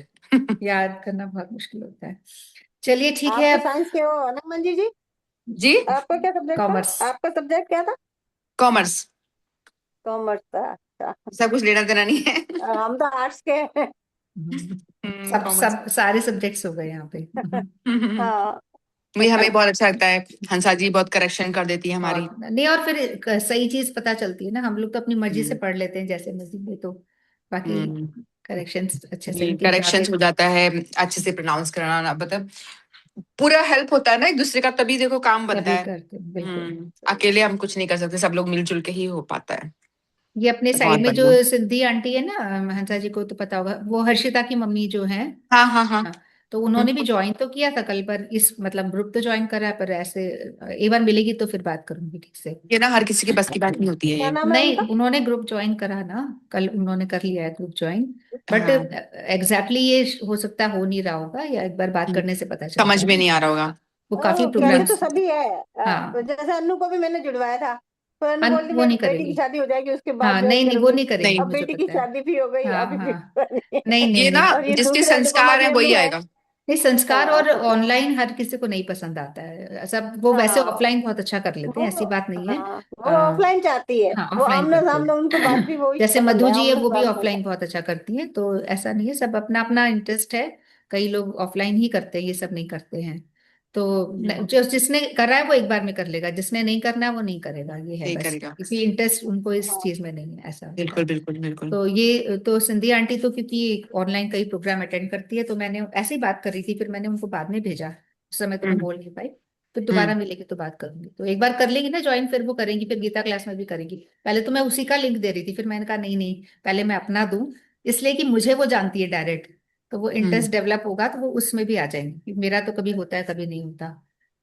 याद करना बहुत मुश्किल होता है। चलिए ठीक आप है तो अब। साइंस के हो ना मंजी जी? जी। आपका क्या सब्जेक्ट था? कॉमर्स। आपका सब्जेक्ट क्या था? कॉमर्स। कॉमर्स था, अच्छा। सब कुछ लेना देना नहीं है। हम तो आर्ट्स के हैं। सब कॉमर्स। सब सारे सब्जेक्ट्स हो गए यहाँ पे। हाँ। मुझे हमें बहुत अच्छा लगता है, हंसा जी बहुत करेक्शन कर देती है हमारी। बहुत नहीं, और फिर सही चीज पता चलती है ना, हम लोग तो अपनी मर्जी से हम्म। पढ़ लेते हैं जैसे मर्जी में, तो बाकी हम्म। करेक्शंस अच्छे से उनकी जहाँ पे। करेक्शंस हो जाता है, अच्छे से प्रोनाउंस कराना, मतलब पूरा हेल्प होता है ना एक दूसरे का, तभी देखो काम बनता तभी है। करते हैं, बिल्कुल। अकेले हम कुछ नहीं कर सकते, सब लोग मिलजुल के ही हो पाता है। ये अपने बहुत साइड में जो बढ़िया। सिंधी आंटी है ना, हंसा जी को तो पता होगा, वो हर्षिता की मम्मी जो है। हाँ हाँ हाँ। हाँ, तो उन्होंने भी ज्वाइन तो किया था कल, पर इस मतलब ग्रुप तो ज्वाइन करा है, पर ऐसे एक बार मिलेगी तो फिर बात करूंगी ठीक से। ये ना हर किसी के बस की बात नहीं होती है क्या ये। नाम है नहीं, उनका? उन्होंने ग्रुप ज्वाइन करा ना, कल उन्होंने कर लिया है ग्रुप ज्वाइन, बट हाँ। एग्जैक्टली ये हो सकता है हो नहीं रहा होगा, या एक बार बात करने से पता चलता समझ है में ना। नहीं आ रहा होगा। वो काफी कहते तो प्रोग्राम्स। सभी है। हाँ, जैसे अनु को भी मैंने जुड़वाया था, तो अनु बोलती वो मेरी नहीं बेटी की करेगी। शादी हो जाएगी उसके बाद हाँ, ज्वाइन नहीं नहीं, वो करूंगी। नहीं करेगी, नहीं। अब मुझे बेटी की पता है। शादी भी हो गई, हाँ अभी भी हाँ, हुआ नहीं नहीं है। नहीं ये ना नहीं। और ये जिसके दूसरे अनुपमा संस्कार है की वही अनु है। आएगा। नहीं, संस्कार और हाँ। ऑनलाइन हर किसी को नहीं पसंद आता है सब, वो वैसे हाँ, ऑफलाइन बहुत अच्छा कर लेते वो हैं, ऐसी बात नहीं है। हाँ वो ऑफलाइन चाहती है, हाँ, वो ऑफलाइन आमने करते सामने हैं। उनको बात भी वही जैसे पसंद मधु है, जी है, आमने वो भी सामने का। ऑफलाइन बहुत अच्छा करती हैं, तो ऐसा नहीं है, सब अपना अपना इंटरेस्ट है। कई लोग ऑफलाइन ही करते हैं, ये सब नहीं करते हैं। तो जो जिसने करा है वो एक बार में कर लेगा, जिसने नहीं करना है वो नहीं करेगा, ये है नहीं बस, करेगा। क्योंकि इंटरेस्ट उनको इस हाँ। चीज में नहीं है, ऐसा होता बिल्कुल है। बिल्कुल बिल्कुल। तो ये तो सिंधी आंटी तो क्योंकि ऑनलाइन कई प्रोग्राम अटेंड करती है, तो मैंने ऐसे ही बात कर रही थी, फिर मैंने उनको बाद में भेजा, उस समय तो मैं हम्म। बोल नहीं पाई। फिर दोबारा हम्म। मिलेगी तो बात करूंगी, तो एक बार कर लेंगी ना ज्वाइन, फिर वो करेंगी, फिर गीता क्लास में भी करेंगी। पहले तो मैं उसी का लिंक दे रही थी, फिर मैंने कहा नहीं नहीं, पहले मैं अपना दूं, इसलिए कि मुझे वो जानती है डायरेक्ट, तो वो हम्म। इंटरेस्ट डेवलप होगा तो वो उसमें भी आ जाएंगी, मेरा तो कभी होता है कभी नहीं होता,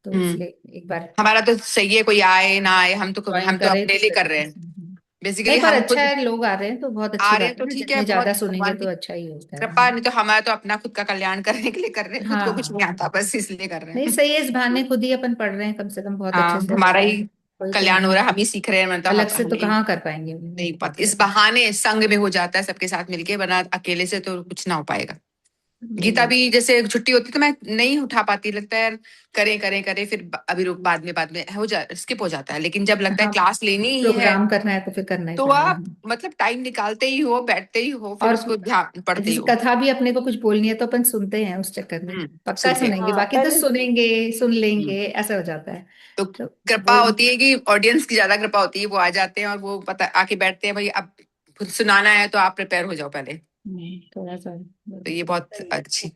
तो हम्म। इसलिए एक बार हमारा तो सही है, कोई आए ना आए, ज्वाइन हम तो करें अपने तो लिए फिर कर रहे हैं। नहीं, बेसिकली पर हम अच्छा खुद है, लोग आ रहे हैं तो बहुत आ अच्छी रहे हैं बात है तो ना, ठीक है, जितने ज्यादा बहुत सुनेंगे भगवान तो की अच्छा ही होता है। कृपा, नहीं तो हमारा तो अपना खुद का कल्याण करने के लिए कर रहे हैं, खुद को कुछ नहीं हाँ, आता, बस इसलिए कर रहे नहीं हैं। सही है, इस बहाने खुद ही अपन पढ़ रहे हैं, कम से कम बहुत हाँ, अच्छे से हो हमारा रहा है। ही कोई तो कल्याण हो रहा है, हम ही सीख रहे हैं, मतलब अलग से तो हमें कहाँ कर पाएंगे, नहीं पता, करते इस हैं। बहाने संग में हो जाता है सबके साथ मिलके, वरना अकेले से तो कुछ ना हो पाएगा। यही गीता बात। भी जैसे छुट्टी होती तो मैं नहीं उठा पाती, लगता है यार करें करें करें, फिर अभी रुक, बाद में हो जा स्किप हो जाता है, लेकिन जब लगता है हाँ, क्लास लेनी ही है प्रोग्राम करना है तो फिर करना ही तो पड़ेगा। आप मतलब टाइम निकालते ही हो, बैठते ही हो, फिर और उसको ध्यान पढ़ते ही जैसे हो। कथा भी अपने को कुछ बोलनी है तो अपन सुनते हैं उस चक्कर में, पक्का सुन के। सुनेंगे, हाँ बाकी तो पहले। सुनेंगे, सुन हम्म। लेंगे, ऐसा हो जाता है। तो तो कृपा बोल होती है कि ऑडियंस की ज्यादा कृपा होती है, वो आ जाते हैं और वो पता आके बैठते हैं, भाई अब खुद सुनाना है तो आप प्रिपेयर हो जाओ पहले। थोड़ा सा तो ये बहुत सही है। अच्छी,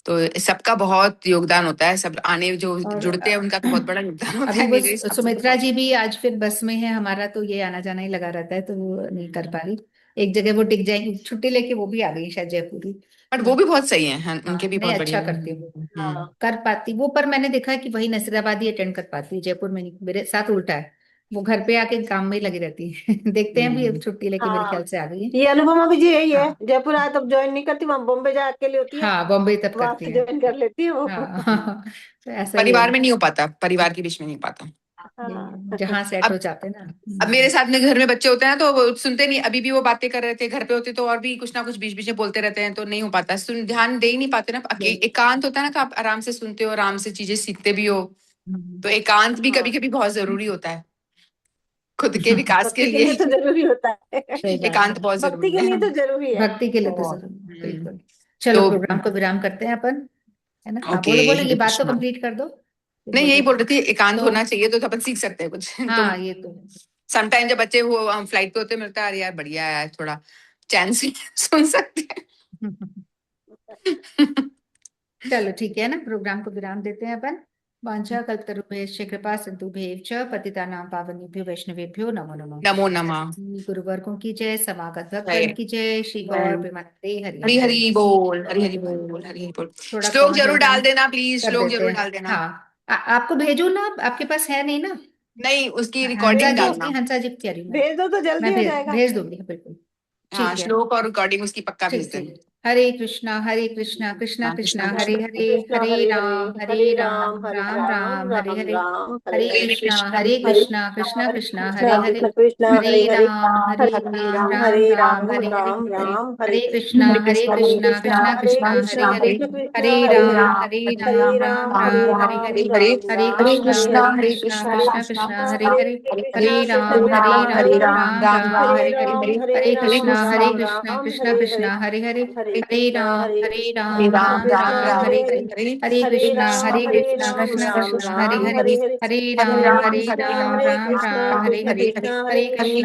तो सबका बहुत योगदान होता है, सब आने जो और जुड़ते हैं उनका तो बहुत बड़ा योगदान होता अभी है, वो मेरे हिसाब से तो सुमित्रा बहुत। जी भी आज फिर बस में है, हमारा तो ये आना जाना ही लगा रहता है, तो वो नहीं कर पा रही। एक जगह वो टिक जाएंगी, छुट्टी लेके वो भी आ गई शायद जयपुरी। बट तो वो भी बहुत सही है, उनके हाँ, भी नहीं बहुत बढ़िया। अच्छा करती हूँ, हम्म। हाँ। कर पाती वो, पर मैंने देखा है कि वही नसीराबाद ही अटेंड कर पाती है, जयपुर में नहीं, मेरे साथ उल्टा है, वो घर पे आके काम में ही लगी रहती है। देखते हैं, भी अब हम्म। छुट्टी लेके मेरे हाँ, ख्याल से आ गई है। ये अनुपमा भी जी यही है, हाँ जयपुर आए तब ज्वाइन नहीं करती, वहां बॉम्बे जा अकेले होती है, हाँ, बॉम्बे तब वहां करती से है। ज्वाइन कर लेती है वो। हाँ तो ऐसा ही है। परिवार में नहीं हो पाता, परिवार के बीच में नहीं हो पाता। हाँ। जहाँ सेट हो अब जाते हैं ना। अब मेरे साथ में घर में बच्चे होते हैं तो वो सुनते नहीं, अभी भी वो बातें कर रहे थे, घर पे होते तो और भी कुछ ना कुछ बीच बीच में बोलते रहते हैं, तो नहीं हो पाता, सुन ध्यान दे ही नहीं पाते ना, एकांत होता है ना, तो आप आराम से सुनते हो, आराम से चीजें सीखते भी हो, तो एकांत भी कभी हाँ, कभी बहुत जरूरी होता है खुद के विकास के भक्ति के लिए। लिए तो जरूरी होता है। सही बात है, एकांत बहुत भक्ति जरूरी के है। लिए तो जरूरी है। भक्ति के लिए तो बहुत। जरूर, हम्म। बिल्कुल। चलो तो प्रोग्राम को विराम करते हैं अपन। है ना। हाँ ओके, बोलो बोलो, ये हरे बात तो कृष्णा। कंप्लीट कर दो। फिर नहीं, बोल यही रहे बोल थे रही थी, एकांत तो। होना चाहिए तो अपन सीख सकते हैं कुछ। तो हाँ ये तो समटाइम जब बच्चे वो हम फ्लाइट पे होते हैं, मिलता है, अरे यार बढ़िया है, थोड़ा चैन से सुन सकते हैं। चलो ठीक है ना, प्रोग्राम को विराम देते हैं अपन। वांछा कल्पतरुभ्यश्च कृपा सिंधुभ्येव च पतितानां पावनेभ्यो वैष्णवेभ्यो नमो नमः। नमो नमः। श्री गुरुवर्गों की जय, समागत जय। भक्तगण की जय, श्री गौर प्रेमानंदे हरि हरी हरि। हरी बोल, हरी हरी बोल, हरी हरी बोल। थोड़ा श्लोक काउंट जरूर डाल डाउन देना प्लीज, कर श्लोक देते जरूर हैं। डाल देना। हाँ आपको भेजू ना, आपके पास है नहीं ना। नहीं, उसकी हंसा रिकॉर्डिंग जी डालना। हंसा जी की तैयारी में भेज दो तो जल्दी मैं हो भेज जाएगा। भेज दूंगी बिल्कुल। हाँ, ठीक है, श्लोक और रिकॉर्डिंग उसकी पक्का भेज ठीक देना। ठीक। हरे कृष्णा कृष्णा हाँ, कृष्णा कृष्णा हरे कृष्णा। हरे, कृष्ण हरे हरे हरे, राम हरे राम राम हरे राम राम, राम हरे राम हरे। राम हरे हरे हरे। हरे कृष्णा कृष्णा हरे कृष्णा कृष्णा हरे हरे, कृष्ण कृष्ण हरे हरे हरे, हरे हरे राम राम राम हरे राम राम, हरे हरे। राम राम हरे हरे हरे। कृष्णा हरे कृष्णा कृष्णा कृष्णा हरे कृष्णा कृष्णा, हरे हरे, कृष्ण कृष्ण हरे हरे हरे, राम हरे राम राम हरे राम हरे राम, हरे। राम हरे राम हरे हरे। कृष्णा हरे कृष्णा कृष्णा कृष्णा हरे हरे हरे, हरे कृष्णा, कृष्ण कृष्ण हरे हरे, राम राम हरे हरे हरे। राम हरे कृष्णा राम राम कृष्णा हरे हरे। कृष्णा हरे हरे, हरे कृष्णा हरे हरे कृष्णा, राम कृष्ण कृष्ण राम हरे हरे हरे। हरे। हरे हरे कृष्णा राम, कृष्णा राम कृष्णा हरे राम हरे, हरे हरे। हरे कृष्णा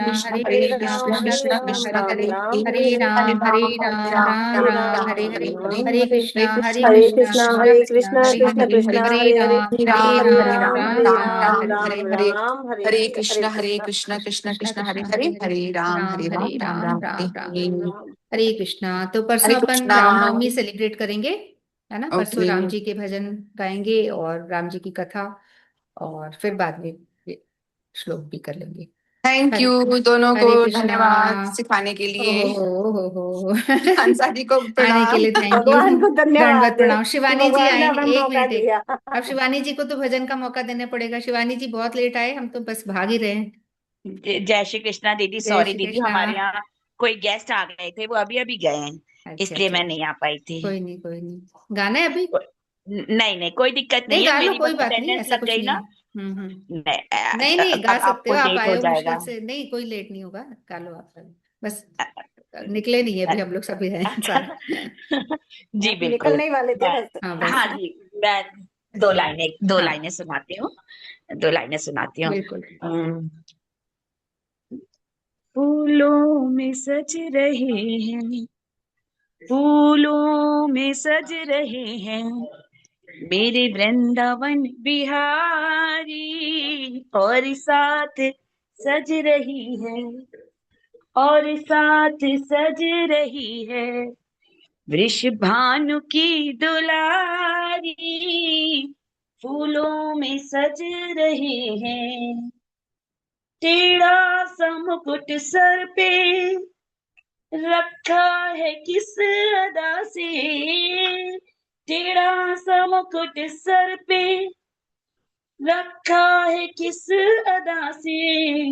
हरे राम कृष्णा, राम हरे कृष्ण हरे। कृष्ण हरे हरे हरे। हरे राम कृष्णा राम हरे राम हरे, हरे हरे। राम हरे राम हरे राम हरे। राम हरे हरे। हरे कृष्णा कृष्णा कृष्णा हरे कृष्णा कृष्ण, हरे कृष्ण हरे, कृष्ण हरे हरे हरे। हरे राम राम राम हरे राम राम, हरे हरे। राम राम हरे हरे हरे। हरे कृष्णा, हरे कृष्णा, कृष्णा, कृष्णा कृष्णा कृष्णा, हरे कृष्णा हरे, हरे हरे, हरे राम, राम हरे हरे राम, राम राम राम, हरे राम राम हरे। हरे। राम। हरे कृष्णा। तो हरे परसों अपन कृष्णा। रामनवमी सेलिब्रेट करेंगे, है ना। परसों ओके, राम जी के भजन गाएंगे और राम जी की कथा, और फिर बाद में ये श्लोक भी कर लेंगे। थैंक हरे यू दोनों को, हरे कृष्णा। धन्यवाद सिखाने के ओ लिए। हो हंसा जी को आने के प्रणाम। लिए थैंक यू। भगवान को दंडवत धन्यवाद प्रणाम। कि शिवानी जी भगवान ने आएंगे, हमें एक मौका मिनट एक। दिया। अब शिवानी जी को तो भजन का मौका देना पड़ेगा। शिवानी जी बहुत लेट आए, हम तो बस भाग ही रहे हैं। जय श्री कृष्णा दीदी। जय सॉरी श्री दीदी, कृष्णा। हमारे यहाँ कोई गेस्ट आ गए थे, वो अभी अभी गए हैं, अच्छा इसलिए अच्छा, मैं नहीं आ पाई थी। कोई नहीं कोई नहीं, गाना है अभी। नहीं नहीं, कोई दिक्कत नहीं नहीं है, गा लो, मेरी कोई बस बात नहीं, अटेंडेंस ऐसा लग कुछ गई नहीं है। ना। नहीं, नहीं नहीं, गा तब सकते आपको हो, आप लेट आए हो हो मुश्किल जाएगा। से, नहीं कोई लेट नहीं होगा, गा लो आप। बस निकले नहीं है अभी, हम लोग सभी हैं सारे। जी बिल्कुल। निकलने ही वाले थे मैं, बस। हाँ बस, हाँ जी, मैं दो लाइनें हाँ सुनाती हूँ, दो लाइनें सुनाती हूँ। बिल्कुल। फूलों में सज रहे हैं, फूलों में सज रहे हैं मेरे वृंदावन बिहारी, और साथ सज रही है, और साथ सज रही है वृषभानु की दुलारी, फूलों में सज रहे हैं। टेढ़ा सा मुकुट सर पे रखा है किस अदा से, टेढ़ा सा मुकुट सर पे रखा है किस अदा से,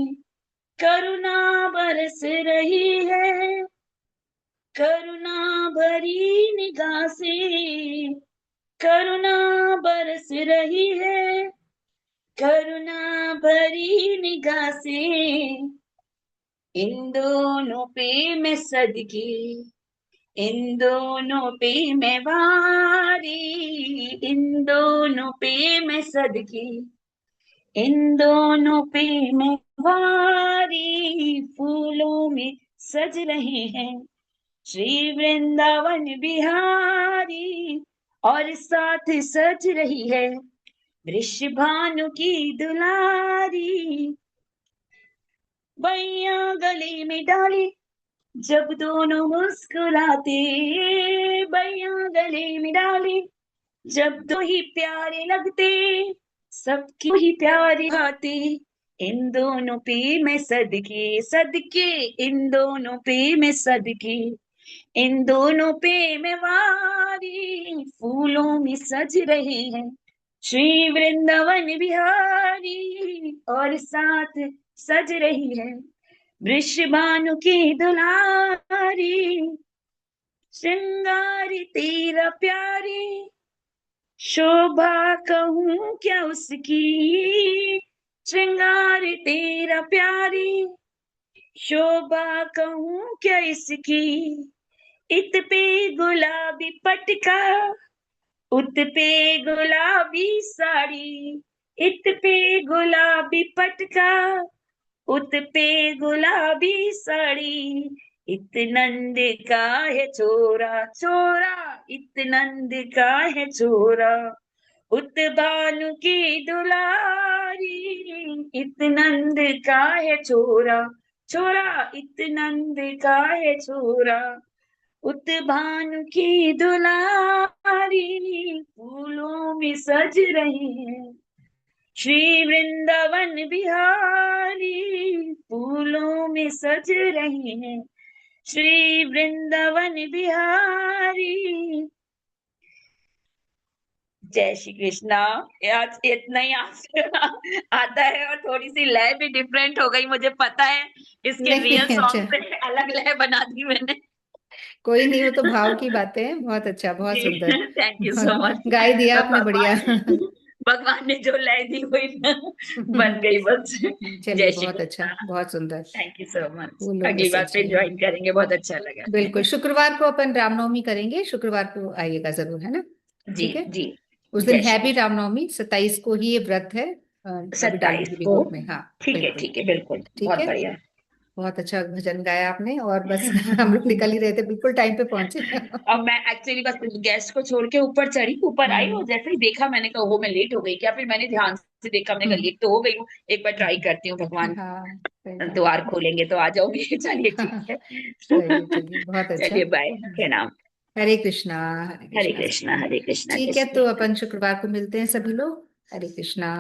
करुणा बरस रही है, करुणा भरी निगाह से, करुणा बरस रही है, करुणा भरी निगाह से, इन दोनों पे मैं सदकी, इन दोनों पे मैं वारी, इन दोनों पे मैं सदकी, इन दोनों पे मैं वारी, फूलों में सज रहे हैं श्री वृंदावन बिहारी, और साथ सज रही है वृषभानु की दुलारी, बैया गले में डाली जब दोनों मुस्कुराते, बैया गले में डाली जब दो ही प्यारे लगते, सबकी ही प्यारी भाती, इन दोनों पे मैं सदके सदके, इन दोनों पे मैं सदके, इन दोनों पे मैं वारी, फूलों में सज रहे हैं श्री वृंदावन बिहारी, और साथ सज रही है वृषभानु की दुलारी, श्रृंगारी तेरा प्यारी, शोभा कहूँ क्या उसकी, श्रृंगार तेरा प्यारी, शोभा कहूँ क्या इसकी, इत पे गुलाबी पटका उत पे गुलाबी साड़ी, इत पे गुलाबी पटका, उत पे गुलाबी साड़ी, इत नंद का है छोरा, छोरा इत नंद का है छोरा, उत भानु की दुलारी, इत नंद का है छोरा, छोरा इत नंद का है छोरा, उत भानु की दुलारी, फूलों में सज रहे हैं श्री वृंदावन बिहारी, फूलों में सज रहे हैं श्री वृंदावन बिहारी। जय श्री कृष्णा। आज इतना ही आता है और थोड़ी सी लय भी डिफरेंट हो गई, मुझे पता है। इसके नहीं रियल अच्छा, सॉन्ग से अलग लय बना दी मैंने। कोई नहीं, वो तो भाव की बातें हैं। बहुत अच्छा, बहुत जी सुंदर। Thank you so much. गाई दिया बस आपने, बढ़िया। भगवान ने जो लय दी हुई ना बन गई बस। चलिए, जय श्री बहुत अच्छा, कृष्णा। बहुत सुंदर। Thank you so much. फूलों में अगली बार सज फिर रही है। ज्वाइन करेंगे, बहुत अच्छा लगा। बिल्कुल, शुक्रवार को अपन रामनवमी करेंगे, शुक्रवार को आइएगा जरूर, है ना? जी ठीक है। जी। उस दिन जय है श्री भी रामनवमी, 27 को ही ये व्रत है, कभी डाली 27 देवी को। कोट में। हाँ, बिल्कुल। ठीक है बिल्कुल, ठीक बहुत है। बढ़िया। बहुत अच्छा भजन गाया आपने, और बस हम लोग निकल ही रहे थे, बिल्कुल टाइम पे पहुंचे। और मैं एक्चुअली बस गेस्ट को छोड़ के ऊपर चढ़ी, ऊपर आई और जैसे ही देखा मैंने कहा वो मैं लेट हो गई क्या, फिर मैंने ध्यान से देखा, मैंने कहा लेट तो हो गई हूँ, एक बार ट्राई करती हूँ, भगवान हाँ, सही बात द्वार खोलेंगे तो आ जाऊंगी। चलिए है। ठीक है। चलिए चलिए, बहुत अच्छा। चलिए बाय, प्रणाम। हरे कृष्णा, हरे हरे कृष्णा कृष्णा, सबको। हरे कृष्णा, जय ठीक है, श्री तो कृष्ण। अपन शुक्रवार को मिलते हैं सभी लोग। हरे कृष्णा।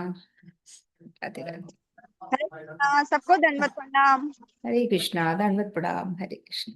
राधे राधे। हरे कृष्णा, सबको दंडवत प्रणाम। हरे कृष्णा, दंडवत प्रणाम। हरे कृष्णा।